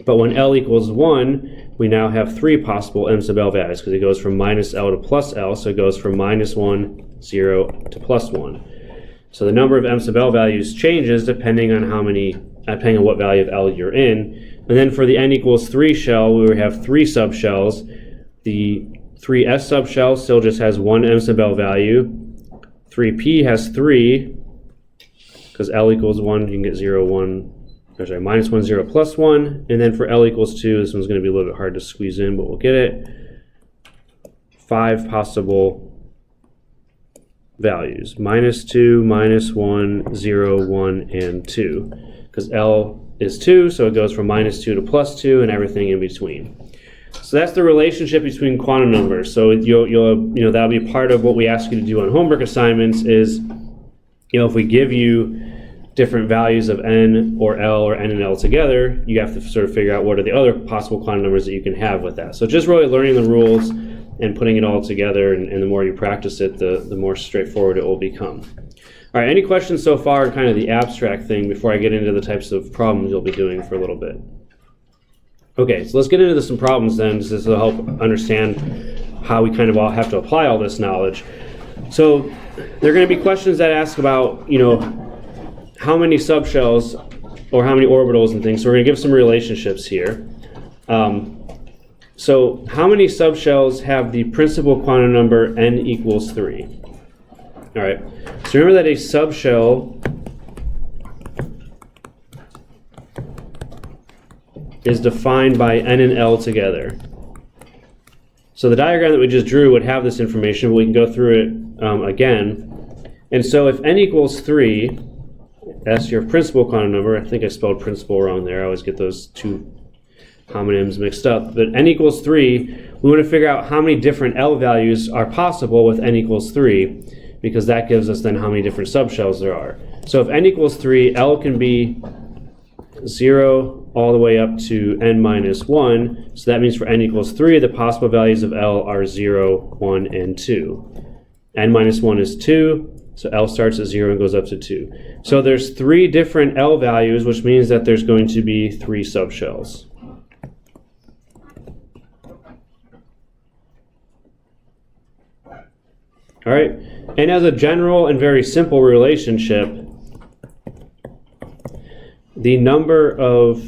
But when L equals 1, we now have three possible m sub L values, because it goes from minus L to plus L, so it goes from minus 1, 0, to plus 1. So the number of m sub L values changes depending on depending on what value of L you're in. And then for the n equals 3 shell, we would have three subshells. The 3s subshell still just has one m sub L value. 3p has 3, because L equals 1, you can get 0, 1, sorry, minus 1, 0, plus 1. And then for L equals 2, this one's going to be a little bit hard to squeeze in, but we'll get it. 5 possible values, minus 2, minus 1, 0, 1, and 2. Because L is 2, so it goes from minus 2 to plus 2 and everything in between. So that's the relationship between quantum numbers. So that'll be part of what we ask you to do on homework assignments is, if we give you different values of n or L or n and L together, you have to sort of figure out what are the other possible quantum numbers that you can have with that. So just really learning the rules and putting it all together, and the more you practice it, the more straightforward it will become. All right, any questions so far on kind of the abstract thing before I get into the types of problems you'll be doing for a little bit? Okay, so let's get into some problems then. This will help understand how we kind of all have to apply all this knowledge. So there are going to be questions that ask about, how many subshells or how many orbitals and things. So we're going to give some relationships here. So how many subshells have the principal quantum number n equals 3? All right, so remember that a subshell is defined by n and L together. So the diagram that we just drew would have this information, but we can go through it again. And so if n equals 3, that's your principal quantum number. I think I spelled principal wrong there. I always get those two homonyms mixed up. But n equals 3, we want to figure out how many different L values are possible with n equals 3, because that gives us then how many different subshells there are. So if n equals 3, L can be 0 all the way up to n minus 1. So that means for n equals 3, the possible values of L are 0, 1, and 2. N minus 1 is 2, so L starts at 0 and goes up to 2. So there's 3 different L values, which means that there's going to be 3 subshells. All right, and as a general and very simple relationship, the number of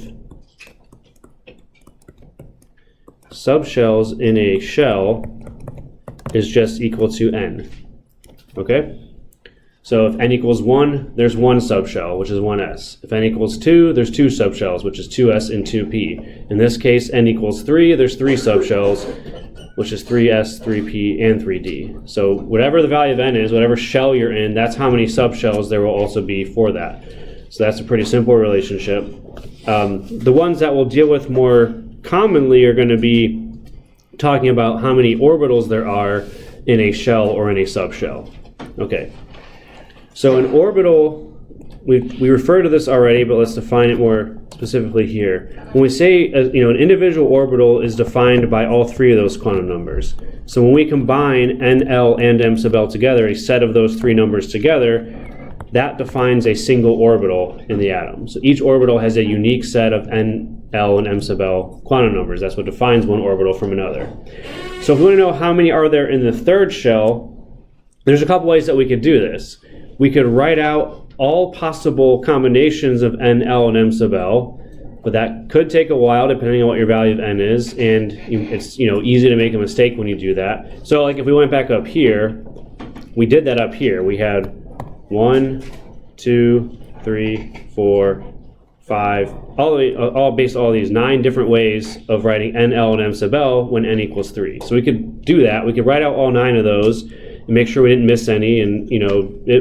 subshells in a shell is just equal to n. Okay? So if n equals 1, there's 1 subshell, which is 1s. If n equals 2, there's 2 subshells, which is 2s and 2p. In this case, n equals 3, there's 3 subshells, which is 3s, 3p, and 3d. So whatever the value of n is, whatever shell you're in, that's how many subshells there will also be for that. So that's a pretty simple relationship. The ones that we'll deal with more commonly are going to be talking about how many orbitals there are in a shell or in a subshell. Okay, so an orbital, we referred to this already, but let's define it more specifically here. When we say an individual orbital is defined by all three of those quantum numbers. So when we combine NL and M sub L together, a set of those three numbers together, that defines a single orbital in the atom. So each orbital has a unique set of NL and M sub L quantum numbers. That's what defines one orbital from another. So if we want to know how many are there in the third shell, there's a couple ways that we could do this. We could write out all possible combinations of NL and M sub L, but that could take a while depending on what your value of N is, and it's easy to make a mistake when you do that. So like if we went back up here, we did that up here. We had 1, 2, 3, 4, 5, all based on all these 9 different ways of writing NL and M sub L when N equals 3. So we could do that. We could write out all 9 of those and make sure we didn't miss any, and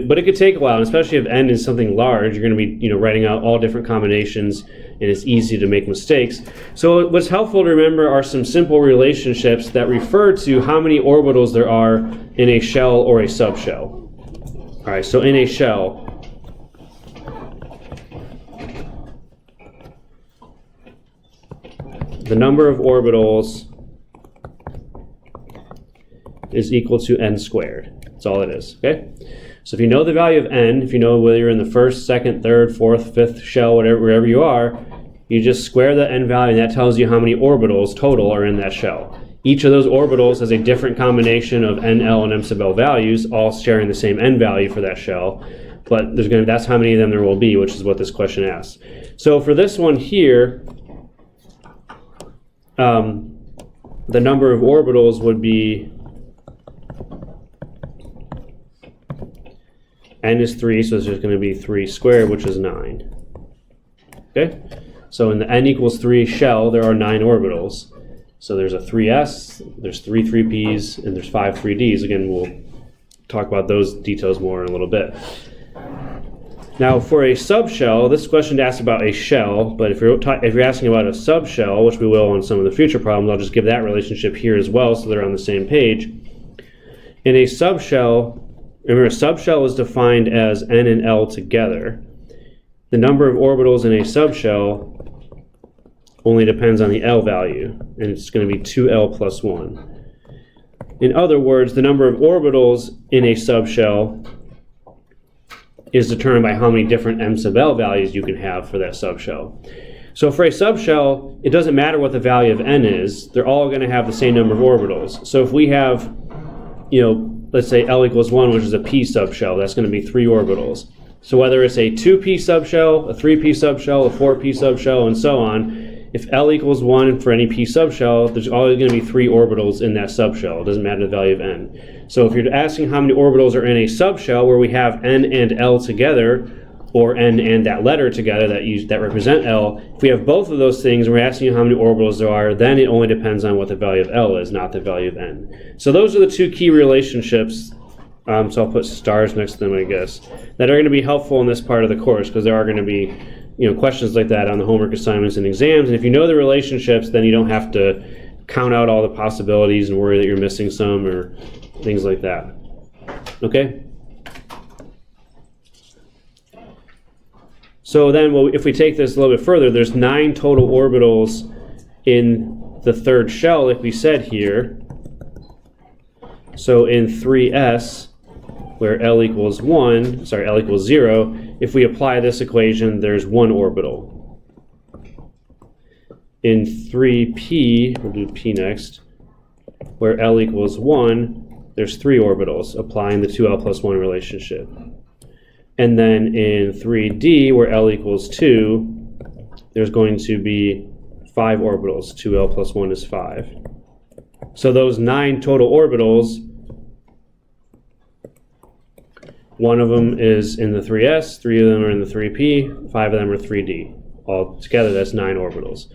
but it could take a while, and especially if N is something large, you're going to be writing out all different combinations, and it's easy to make mistakes. So what's helpful to remember are some simple relationships that refer to how many orbitals there are in a shell or a subshell. All right, so in a shell, the number of orbitals is equal to n squared. That's all it is, okay? So if you know the value of n, if you know whether you're in the first, second, third, fourth, fifth shell, wherever you are, you just square the n value, and that tells you how many orbitals total are in that shell. Each of those orbitals has a different combination of NL and M sub L values, all sharing the same n value for that shell, but that's how many of them there will be, which is what this question asks. So for this one here, the number of orbitals would be n is 3, so it's just going to be 3 squared, which is 9. Okay? So in the n equals 3 shell, there are 9 orbitals. So there's a 3s, there's 3 3p's, and there's 5 3d's. Again, we'll talk about those details more in a little bit. Now for a subshell, this question asks about a shell, but if you're asking about a subshell, which we will on some of the future problems, I'll just give that relationship here as well so they're on the same page. In a subshell, remember, a subshell is defined as n and L together. The number of orbitals in a subshell only depends on the L value, and it's going to be 2L plus 1. In other words, the number of orbitals in a subshell is determined by how many different M sub L values you can have for that subshell. So for a subshell, it doesn't matter what the value of n is, they're all going to have the same number of orbitals. So if we have, let's say L equals 1, which is a p subshell, that's going to be 3 orbitals. So whether it's a 2p subshell, a 3p subshell, a 4p subshell, and so on, if L equals 1 for any p subshell, there's always going to be 3 orbitals in that subshell. It doesn't matter the value of n. So if you're asking how many orbitals are in a subshell where we have n and L together, or n and that letter together that represent L, if we have both of those things and we're asking you how many orbitals there are, then it only depends on what the value of L is, not the value of n. So those are the 2 key relationships, so I'll put stars next to them, I guess, that are going to be helpful in this part of the course, because there are going to be questions like that on the homework assignments and exams, and if you know the relationships, then you don't have to count out all the possibilities and worry that you're missing some or things like that. Okay? So then if we take this a little bit further, there's 9 total orbitals in the third shell, like we said here. So in 3s, where L equals 0, if we apply this equation, there's 1 orbital. In 3p, we'll do p next, where L equals 1, there's 3 orbitals, applying the 2L plus 1 relationship. And then in 3d, where L equals 2, there's going to be 5 orbitals. 2L plus 1 is 5. So those 9 total orbitals, one of them is in the 3s, 3 of them are in the 3p, 5 of them are 3d. All together, that's 9 orbitals.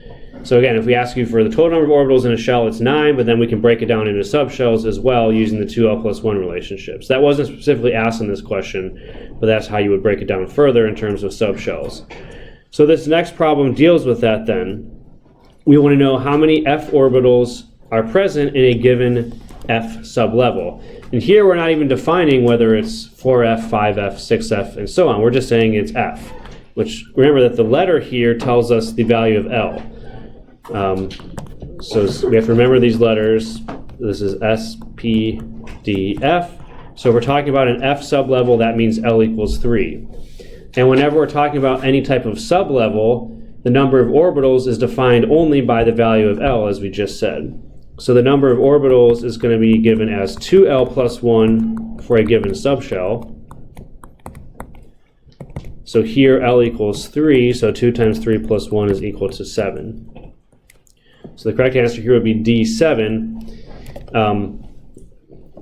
So again, if we ask you for the total number of orbitals in a shell, it's 9, but then we can break it down into subshells as well using the 2L plus 1 relationships. That wasn't specifically asked in this question, but that's how you would break it down further in terms of subshells. So this next problem deals with that then. We want to know how many f orbitals are present in a given f sublevel. And here we're not even defining whether it's 4f, 5f, 6f, and so on. We're just saying it's f, which remember that the letter here tells us the value of L. So we have to remember these letters. This is S, P, D, F. So if we're talking about an f sublevel, that means L equals 3. And whenever we're talking about any type of sublevel, the number of orbitals is defined only by the value of L, as we just said. So the number of orbitals is going to be given as 2L plus 1 for a given subshell. So here L equals 3, so 2 times 3 plus 1 is equal to 7. So the correct answer here would be D7,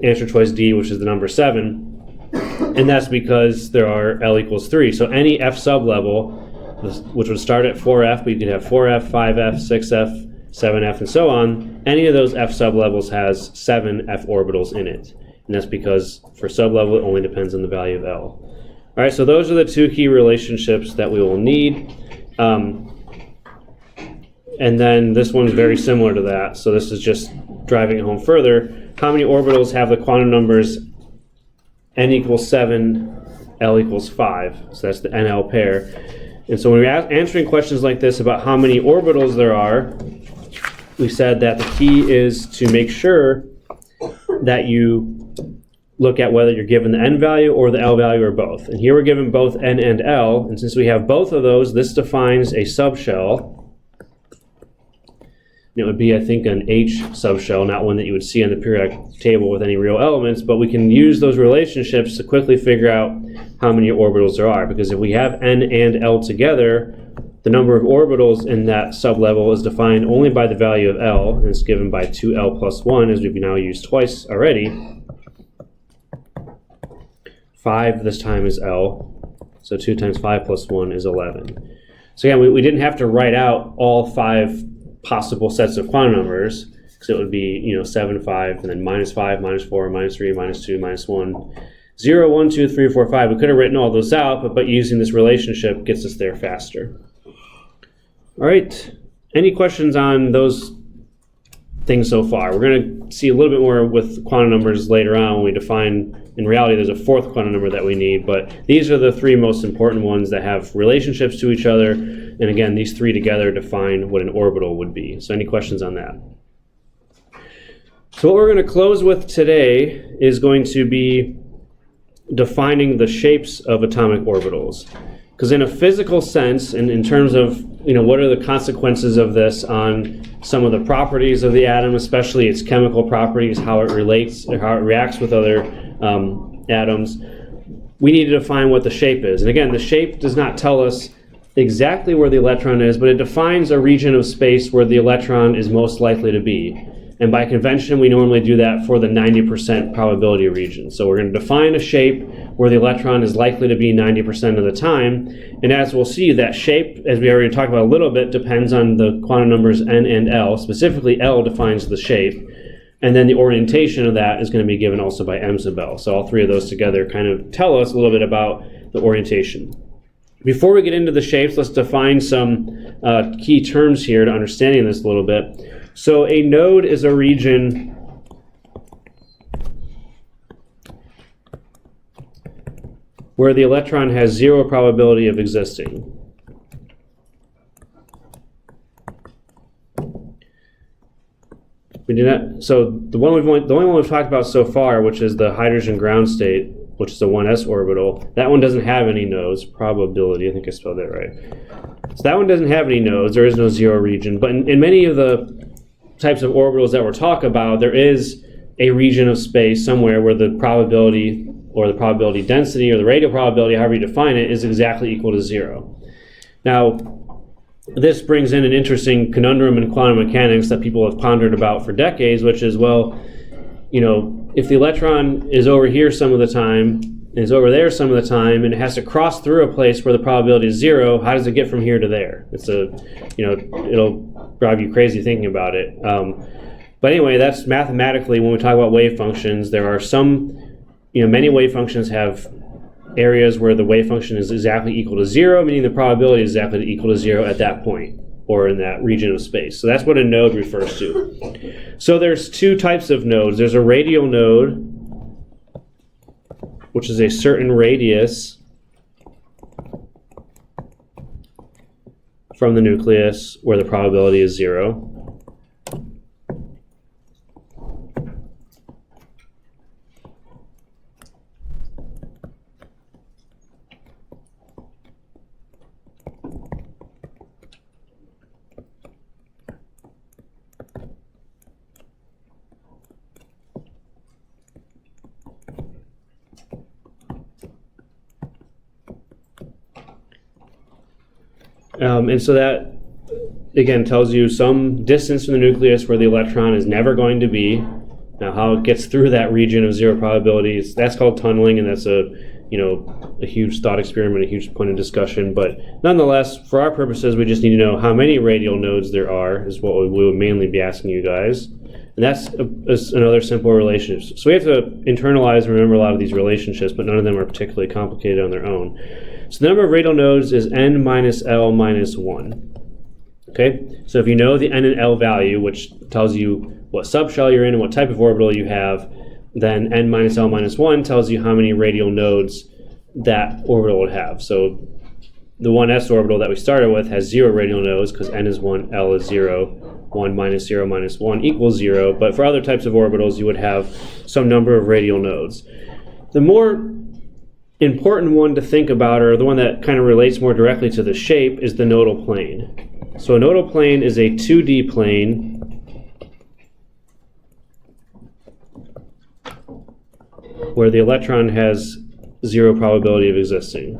answer choice D, which is the number 7. And that's because there are L equals 3. So any F sublevel, which would start at 4F, but you could have 4F, 5F, 6F, 7F, and so on. Any of those F sublevels has 7 F orbitals in it. And that's because for sublevel, it only depends on the value of L. All right, so those are the two key relationships that we will need. And then this one's very similar to that. So this is just driving it home further. How many orbitals have the quantum numbers n equals 7, L equals 5? So that's the NL pair. And so when we're answering questions like this about how many orbitals there are, we said that the key is to make sure that you look at whether you're given the n value or the L value or both. And here we're given both n and L, and since we have both of those, this defines a subshell. And it would be, I think, an H subshell, not one that you would see on the periodic table with any real elements, but we can use those relationships to quickly figure out how many orbitals there are, because if we have n and L together, the number of orbitals in that sublevel is defined only by the value of L, and it's given by 2L plus 1, as we've now used twice already. 5 this time is L, so 2 times 5 plus 1 is 11. So again, we didn't have to write out all 5 possible sets of quantum numbers, because it would be 7, 5, and then minus 5, minus 4, minus 3, minus 2, minus 1. 0, 1, 2, 3, 4, 5. We could have written all those out, but using this relationship gets us there faster. All right, any questions on those things so far? We're going to see a little bit more with quantum numbers later on when we define, in reality, there's a 4th quantum number that we need, but these are the 3 most important ones that have relationships to each other, and again, these 3 together define what an orbital would be. So any questions on that? So what we're going to close with today is going to be defining the shapes of atomic orbitals. Because in a physical sense, and in terms of what are the consequences of this on some of the properties of the atom, especially its chemical properties, how it relates or how it reacts with other atoms, we need to define what the shape is. And again, the shape does not tell us exactly where the electron is, but it defines a region of space where the electron is most likely to be. And by convention, we normally do that for the 90% probability region. So we're going to define a shape where the electron is likely to be 90% of the time. And as we'll see, that shape, as we already talked about a little bit, depends on the quantum numbers n and L. Specifically, L defines the shape. And then the orientation of that is going to be given also by m sub L. So all 3 of those together kind of tell us a little bit about the orientation. Before we get into the shapes, let's define some key terms here to understanding this a little bit. So a node is a region where the electron has 0 probability of existing. We do not. So the only one we've talked about so far, which is the hydrogen ground state, which is a 1s orbital, that one doesn't have any nodes. Probability, I think I spelled that right. So that one doesn't have any nodes. There is no 0 region. But in many of the types of orbitals that we're talking about, there is a region of space somewhere where the probability or the probability density or the radial probability, however you define it, is exactly equal to 0. Now, this brings in an interesting conundrum in quantum mechanics that people have pondered about for decades, which is, well, if the electron is over here some of the time, and is over there some of the time, and it has to cross through a place where the probability is 0, how does it get from here to there? It's it'll drive you crazy thinking about it. But anyway, that's mathematically, when we talk about wave functions, there are some, many wave functions have areas where the wave function is exactly equal to 0, meaning the probability is exactly equal to 0 at that point. or in that region of space. So that's what a node refers to. So there's two types of nodes. There's a radial node, which is a certain radius from the nucleus where the probability is 0. And so that, again, tells you some distance from the nucleus where the electron is never going to be. Now, how it gets through that region of 0 probabilities, that's called tunneling, and that's a huge thought experiment, a huge point of discussion. But nonetheless, for our purposes, we just need to know how many radial nodes there are, is what we would mainly be asking you guys. And that's another simple relationship. So we have to internalize and remember a lot of these relationships, but none of them are particularly complicated on their own. So the number of radial nodes is n minus L minus 1. Okay, so if you know the n and L value, which tells you what subshell you're in and what type of orbital you have, then n minus L minus 1 tells you how many radial nodes that orbital would have. So the 1s orbital that we started with has 0 radial nodes because n is 1, L is 0. 1 minus 0 minus 1 equals 0. But for other types of orbitals, you would have some number of radial nodes. The more important one to think about, or the one that kind of relates more directly to the shape, is the nodal plane. So a nodal plane is a 2D plane where the electron has 0 probability of existing.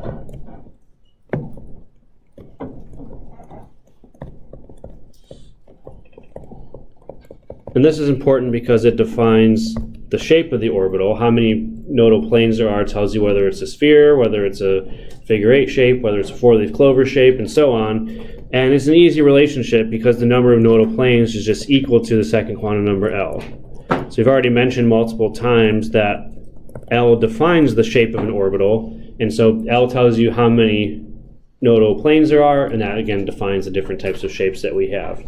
And this is important because it defines the shape of the orbital. How many nodal planes there are tells you whether it's a sphere, whether it's a figure 8 shape, whether it's a 4-leaf clover shape, and so on. And it's an easy relationship because the number of nodal planes is just equal to the second quantum number L. So we've already mentioned multiple times that L defines the shape of an orbital, and so L tells you how many nodal planes there are, and that again defines the different types of shapes that we have.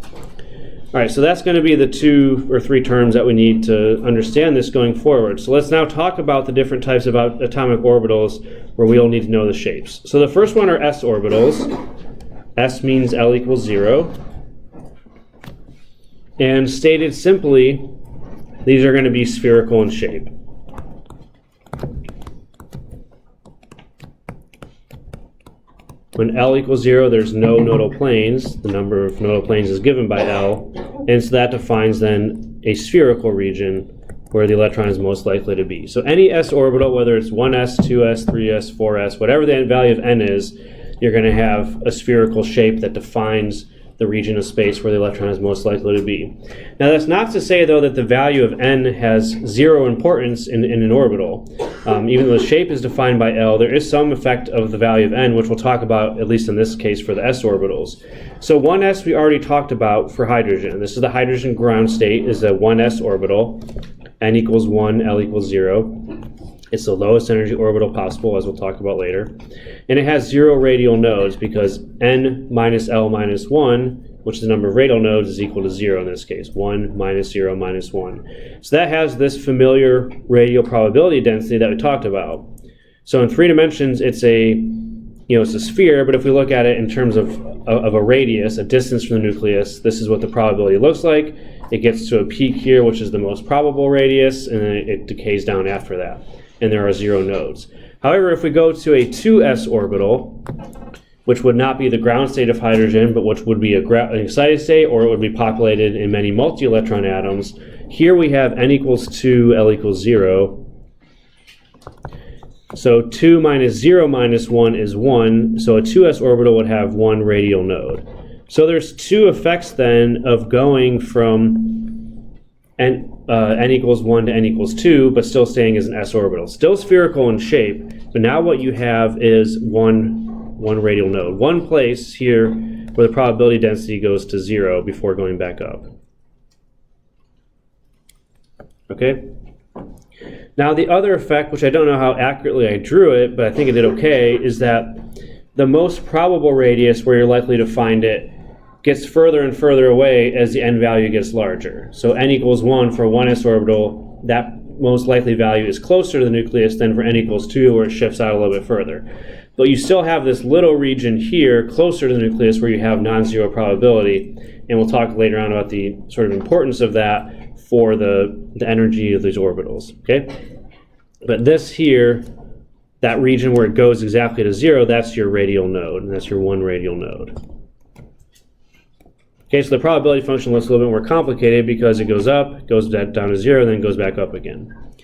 All right, so that's going to be the 2 or 3 terms that we need to understand this going forward. So let's now talk about the different types of atomic orbitals where we'll need to know the shapes. So the first one are s orbitals. S means L equals 0. And stated simply, these are going to be spherical in shape. When L equals 0, there's no nodal planes. The number of nodal planes is given by L. And so that defines then a spherical region where the electron is most likely to be. So any s orbital, whether it's 1s, 2s, 3s, 4s, whatever the value of n is, you're going to have a spherical shape that defines the region of space where the electron is most likely to be. Now that's not to say, though, that the value of n has 0 importance in an orbital. Even though the shape is defined by L, there is some effect of the value of n, which we'll talk about, at least in this case, for the s orbitals. So 1s we already talked about for hydrogen. This is the hydrogen ground state, is a 1s orbital. N equals 1, L equals 0. It's the lowest energy orbital possible, as we'll talk about later. And it has 0 radial nodes because n minus L minus 1, which is the number of radial nodes, is equal to 0 in this case. 1 minus 0 minus 1. So that has this familiar radial probability density that we talked about. So in 3 dimensions, it's it's a sphere, but if we look at it in terms of a radius, a distance from the nucleus, this is what the probability looks like. It gets to a peak here, which is the most probable radius, and then it decays down after that. And there are 0 nodes. However, if we go to a 2s orbital, which would not be the ground state of hydrogen, but which would be an excited state, or it would be populated in many multi-electron atoms, here we have n equals 2, L equals 0. So 2 minus 0 minus 1 is 1, so a 2s orbital would have 1 radial node. So there's 2 effects then of going from n equals 1 to n equals 2, but still staying as an s orbital. Still spherical in shape, but now what you have is one radial node. One place here where the probability density goes to 0 before going back up. Okay? Now the other effect, which I don't know how accurately I drew it, but I think I did okay, is that the most probable radius where you're likely to find it gets further and further away as the n value gets larger. So n equals 1 for one s orbital, that most likely value is closer to the nucleus than for n equals 2, where it shifts out a little bit further. But you still have this little region here closer to the nucleus where you have non-zero probability, and we'll talk later on about the sort of importance of that for the energy of these orbitals, okay? But this here, that region where it goes exactly to 0, that's your radial node, and that's your one radial node. Okay, so the probability function looks a little bit more complicated because it goes up, goes down to 0, then goes back up again.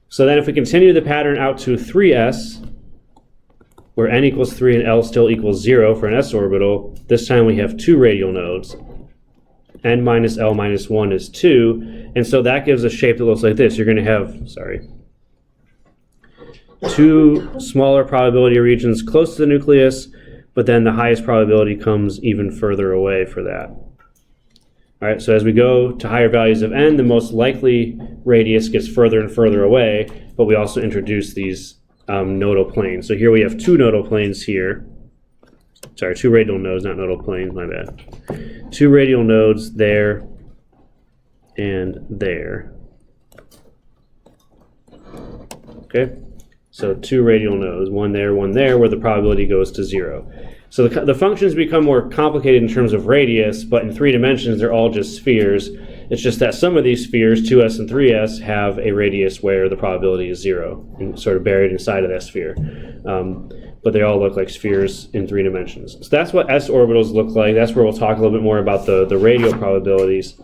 So then if we continue the pattern out to 3s, where n equals 3 and L still equals 0 for an s orbital, this time we have two radial nodes. N minus L minus 1 is 2, and so that gives a shape that looks like this. You're going to have, two smaller probability regions close to the nucleus, but then the highest probability comes even further away for that. All right, so as we go to higher values of n, the most likely radius gets further and further away, but we also introduce these nodal planes. So here we have two nodal planes here. Sorry, two radial nodes, not nodal planes, my bad. Two radial nodes there and there. Okay, so two radial nodes, one there, where the probability goes to 0. So the functions become more complicated in terms of radius, but in 3 dimensions, they're all just spheres. It's just that some of these spheres, 2s and 3s, have a radius where the probability is 0, and sort of buried inside of that sphere. But they all look like spheres in 3 dimensions. So that's what s orbitals look like. That's where we'll talk a little bit more about the radial probabilities.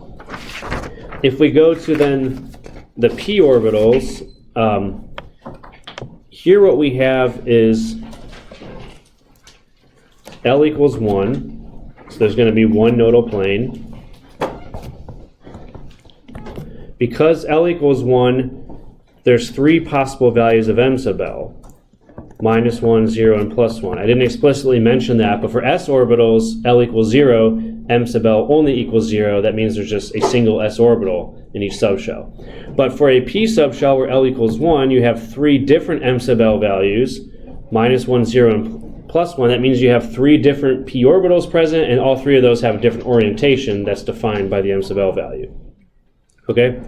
If we go to then the p orbitals, here what we have is L equals 1, so there's going to be one nodal plane. Because L equals 1, there's 3 possible values of m sub L. Minus 1, 0, and plus 1. I didn't explicitly mention that, but for s orbitals, L equals 0, m sub L only equals 0. That means there's just a single s orbital in each subshell. But for a p subshell where L equals 1, you have 3 different m sub L values, minus 1, 0, and plus 1. That means you have 3 different p orbitals present, and all 3 of those have a different orientation that's defined by the m sub L value. Okay?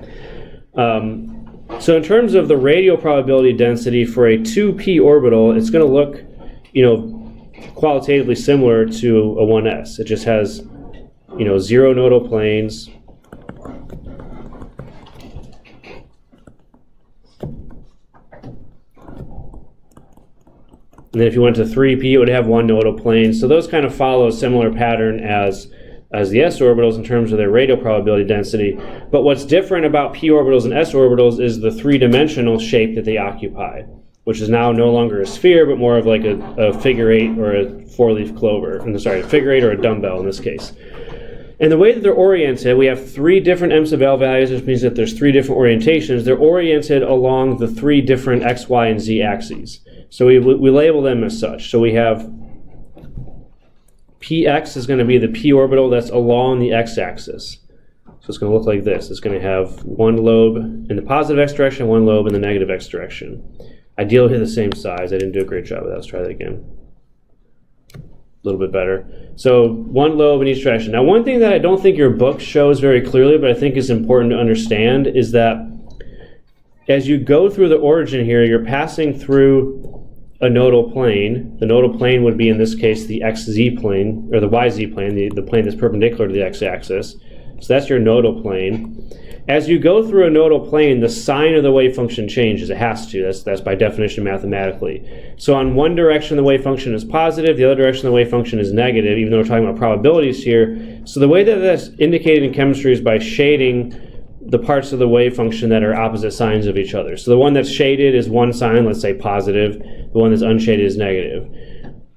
So in terms of the radial probability density for a 2p orbital, it's going to look, qualitatively similar to a 1s. It just has, 0 nodal planes. And then if you went to 3p, it would have 1 nodal plane. So those kind of follow a similar pattern as the s orbitals in terms of their radial probability density. But what's different about p orbitals and s orbitals is the 3-dimensional shape that they occupy, which is now no longer a sphere, but more of like a figure 8 or a 4-leaf clover. A figure 8 or a dumbbell in this case. And the way that they're oriented, we have 3 different m sub L values, which means that there's 3 different orientations. They're oriented along the 3 different x, y, and z axes. So we label them as such. So we have px is going to be the p orbital that's along the x-axis. So it's going to look like this. It's going to have one lobe in the positive x direction, one lobe in the negative x direction. Ideally the same size. I didn't do a great job of that. Let's try that again. A little bit better. So one lobe in each direction. Now one thing that I don't think your book shows very clearly, but I think is important to understand, is that as you go through the origin here, you're passing through a nodal plane. The nodal plane would be, in this case, the xz plane, or the yz plane, the plane that's perpendicular to the x-axis. So that's your nodal plane. As you go through a nodal plane, the sign of the wave function changes. It has to. That's by definition mathematically. So on one direction, the wave function is positive. The other direction, the wave function is negative, even though we're talking about probabilities here. So the way that that's indicated in chemistry is by shading the parts of the wave function that are opposite signs of each other. So the one that's shaded is one sign, let's say positive. The one that's unshaded is negative.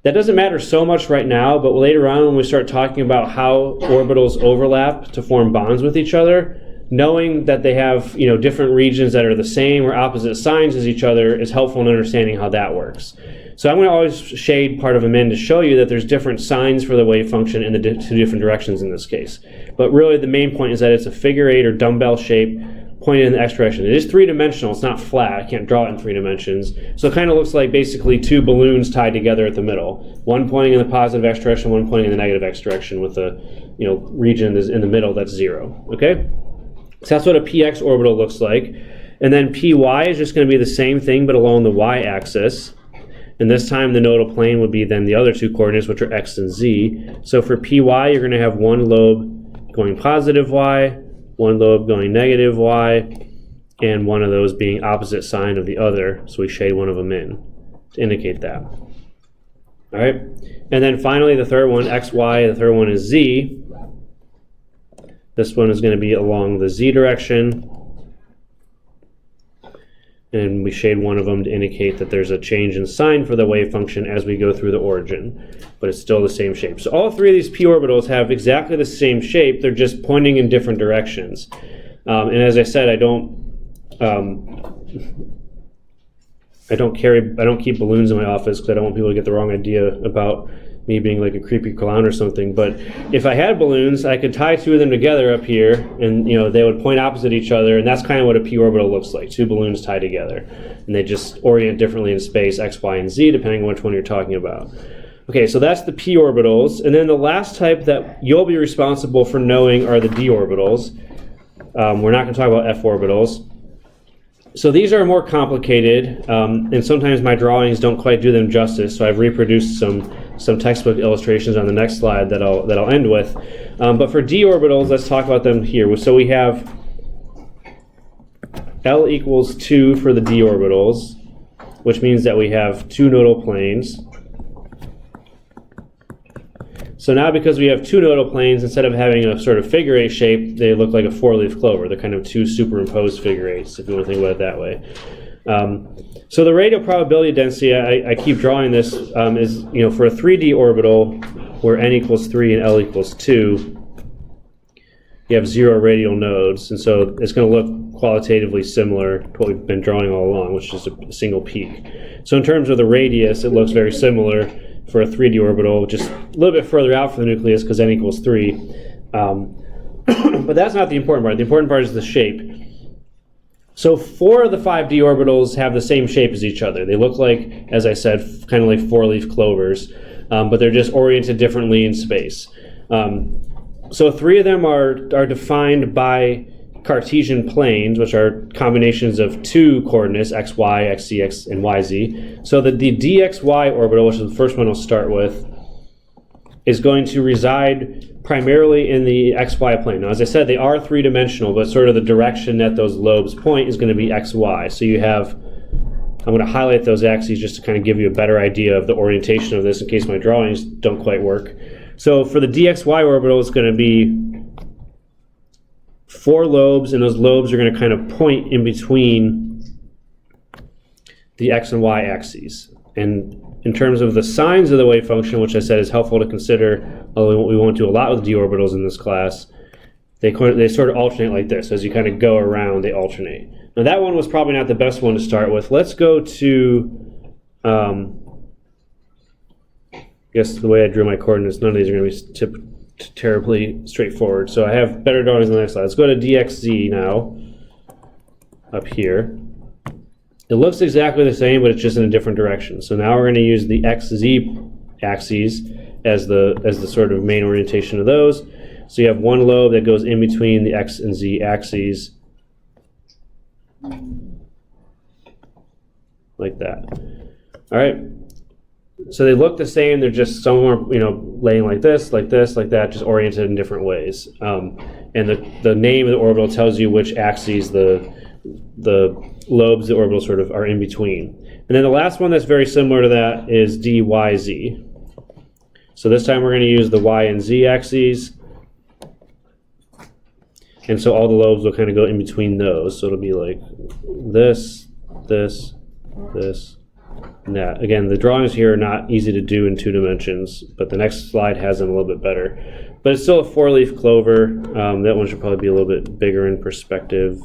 That doesn't matter so much right now, but later on when we start talking about how orbitals overlap to form bonds with each other, knowing that they have different regions that are the same or opposite signs as each other is helpful in understanding how that works. So I'm going to always shade part of them in to show you that there's different signs for the wave function in the 2 different directions in this case. But really the main point is that it's a figure 8 or dumbbell shape pointed in the x direction. It is 3-dimensional. It's not flat. I can't draw it in 3 dimensions. So it kind of looks like basically 2 balloons tied together at the middle. One pointing in the positive x direction, one pointing in the negative x direction with a region is in the middle, that's 0. Okay, so that's what a px orbital looks like. And then py is just going to be the same thing, but along the y-axis. And this time the nodal plane would be then the other two coordinates, which are x and z. So for py, you're going to have one lobe going positive y, one lobe going negative y, and one of those being opposite sign of the other. So we shade one of them in to indicate that. All right. And then finally, the third one, xy, the third one is z. This one is going to be along the z direction. And we shade one of them to indicate that there's a change in sign for the wave function as we go through the origin, but it's still the same shape. So all three of these p orbitals have exactly the same shape, they're just pointing in different directions. And as I said, I don't keep balloons in my office because I don't want people to get the wrong idea about me being like a creepy clown or something. But if I had balloons, I could tie two of them together up here, and they would point opposite each other, and that's kind of what a p orbital looks like: two balloons tied together, and they just orient differently in space, x, y, and z, depending on which one you're talking about. Okay, so that's the p orbitals, and then the last type that you'll be responsible for knowing are the d orbitals. We're not going to talk about f orbitals. So these are more complicated, and sometimes my drawings don't quite do them justice, so I've reproduced some textbook illustrations on the next slide that I'll end with. But for d orbitals, let's talk about them here. So we have L equals 2 for the d orbitals, which means that we have two nodal planes. So now because we have two nodal planes, instead of having a sort of figure 8 shape, they look like a 4-leaf clover. They're kind of two superimposed figure 8s, if you want to think about it that way. So the radial probability density, I keep drawing this, is for a 3D orbital where n equals 3 and L equals 2, you have 0 radial nodes, and so it's going to look qualitatively similar to what we've been drawing all along, which is a single peak. So in terms of the radius, it looks very similar for a 3D orbital, just a little bit further out from the nucleus because n equals 3. But that's not the important part. The important part is the shape. So 4 of the 5D orbitals have the same shape as each other. They look like, as I said, kind of like 4-leaf clovers, but they're just oriented differently in space. So 3 of them are defined by Cartesian planes, which are combinations of two coordinates, x, y, x, z, x, and y, z. So the dxy orbital, which is the first one I'll start with, is going to reside primarily in the xy plane. Now, as I said, they are three-dimensional, but sort of the direction that those lobes point is going to be xy. So you have, I'm going to highlight those axes just to kind of give you a better idea of the orientation of this in case my drawings don't quite work. So for the dxy orbital, it's going to be 4 lobes, and those lobes are going to kind of point in between the x and y axes. And in terms of the signs of the wave function, which I said is helpful to consider, although we won't do a lot with d orbitals in this class, they sort of alternate like this. As you kind of go around, they alternate. Now that one was probably not the best one to start with. Let's go to, I guess the way I drew my coordinates, none of these are going to be terribly straightforward. So I have better drawings on the next slide. Let's go to dxz now, up here. It looks exactly the same, but it's just in a different direction. So now we're going to use the xz axes as the sort of main orientation of those. So you have one lobe that goes in between the x and z axes, like that. All right. So they look the same. They're just somewhere, laying like this, like that, just oriented in different ways. And the name of the orbital tells you which axes the lobes of the orbital sort of are in between. And then the last one that's very similar to that is dyz. So this time we're going to use the y and z axes. And so all the lobes will kind of go in between those. So it'll be like this, this, this, and that. Again, the drawings here are not easy to do in 2 dimensions, but the next slide has them a little bit better. But it's still a 4-leaf clover. That one should probably be a little bit bigger in perspective.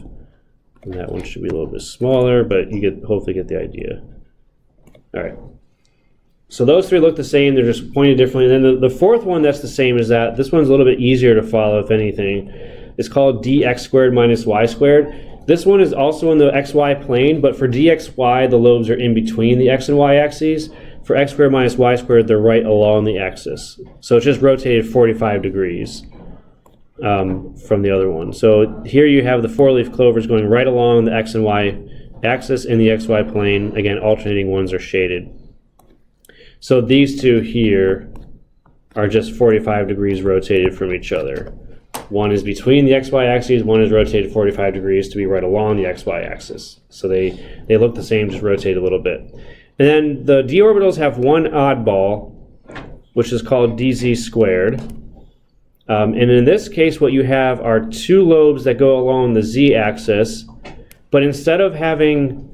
And that one should be a little bit smaller, but you hopefully get the idea. All right. So those 3 look the same. They're just pointed differently. And then the fourth one that's the same as that. This one's a little bit easier to follow, if anything. It's called dx squared minus y squared. This one is also in the xy plane, but for dxy, the lobes are in between the x and y axes. For x squared minus y squared, they're right along the axis. So it's just rotated 45 degrees. from the other one. So here you have the four-leaf clovers going right along the x and y axis in the xy plane. Again, alternating ones are shaded. So these two here are just 45 degrees rotated from each other. One is between the xy axes, one is rotated 45 degrees to be right along the xy axis. So they look the same, just rotate a little bit. And then the d orbitals have one oddball, which is called dz squared. And in this case, what you have are two lobes that go along the z-axis, but instead of having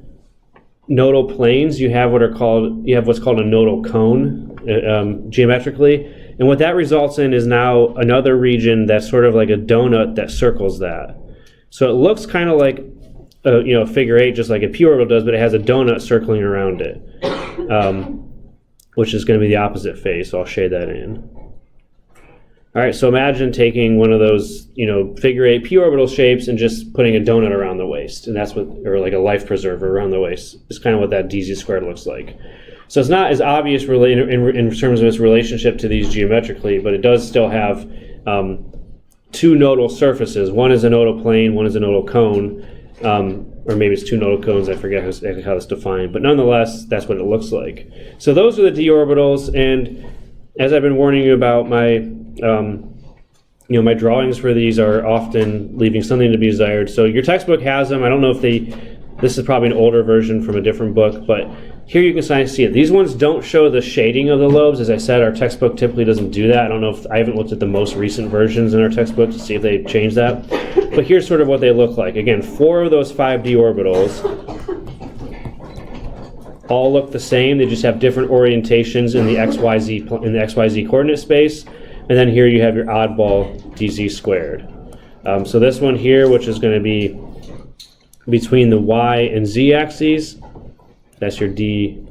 nodal planes, you have what's called a nodal cone geometrically. And what that results in is now another region that's sort of like a donut that circles that. So it looks kind of like a figure eight, just like a p orbital does, but it has a donut circling around it, which is going to be the opposite phase. So I'll shade that in. All right, so imagine taking one of those, figure eight p orbital shapes and just putting a donut around the waist, and that's or like a life preserver around the waist. It's kind of what that dz squared looks like. So it's not as obvious really in terms of its relationship to these geometrically, but it does still have two nodal surfaces. One is a nodal plane, one is a nodal cone, or maybe it's two nodal cones. I forget exactly how it's defined, but nonetheless, that's what it looks like. So those are the d orbitals, and as I've been warning you about, my my drawings for these are often leaving something to be desired. So your textbook has them. I don't know if this is probably an older version from a different book, but here you can see it. These ones don't show the shading of the lobes. As I said, our textbook typically doesn't do that. I don't know if I haven't looked at the most recent versions in our textbook to see if they changed that. But here's sort of what they look like. Again, 4 of those 5 d orbitals all look the same. They just have different orientations in the XYZ coordinate space. And then here you have your oddball dz squared. So this one here, which is going to be between the y and z axes, that's your d,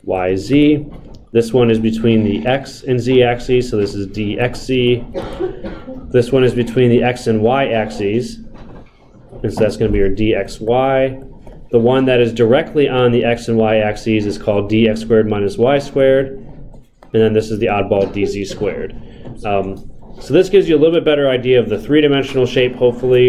y, z. This one is between the x and z axes, so this is dxz. This one is between the x and y axes, and so that's going to be your dxy. The one that is directly on the x and y axes is called dx squared minus y squared. And then this is the oddball dz squared. So this gives you a little bit better idea of the three-dimensional shape, hopefully.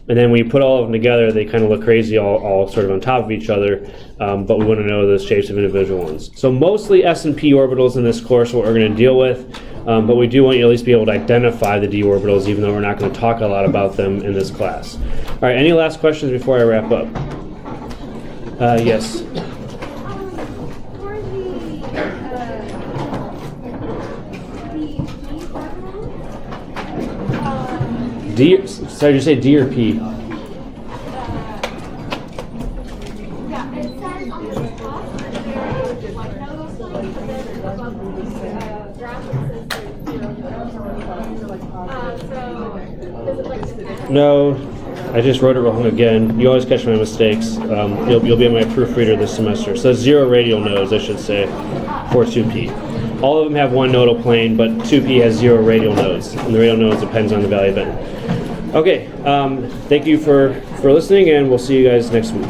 And then when you put all of them together, they kind of look crazy, all sort of on top of each other. But we want to know the shapes of individual ones. So mostly S and P orbitals in this course, what we're going to deal with. But we do want you to at least be able to identify the d orbitals, even though we're not going to talk a lot about them in this class. All right, any last questions before I wrap up? Yes. D, sorry, did you say D or P? Yeah, it says on the top that there is like nodal planes, and then above the graph it says there's 0. So does it like depend? No, I just wrote it wrong again. You always catch my mistakes. You'll be my proofreader this semester. So 0 radial nodes, I should say, for 2P. All of them have one nodal plane, but 2P has 0 radial nodes, and the radial nodes depends on the value of n. Okay, thank you for listening, and we'll see you guys next week.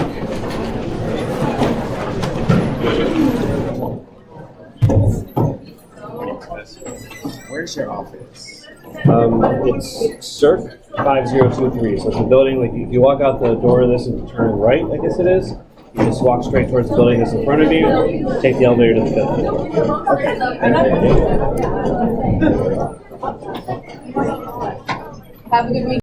Where's your office? It's CERC 5023. So it's a building, like if you walk out the door of this and turn right, I guess it is, you just walk straight towards the building that's in front of you, take the elevator to the 5th floor. Have a good week.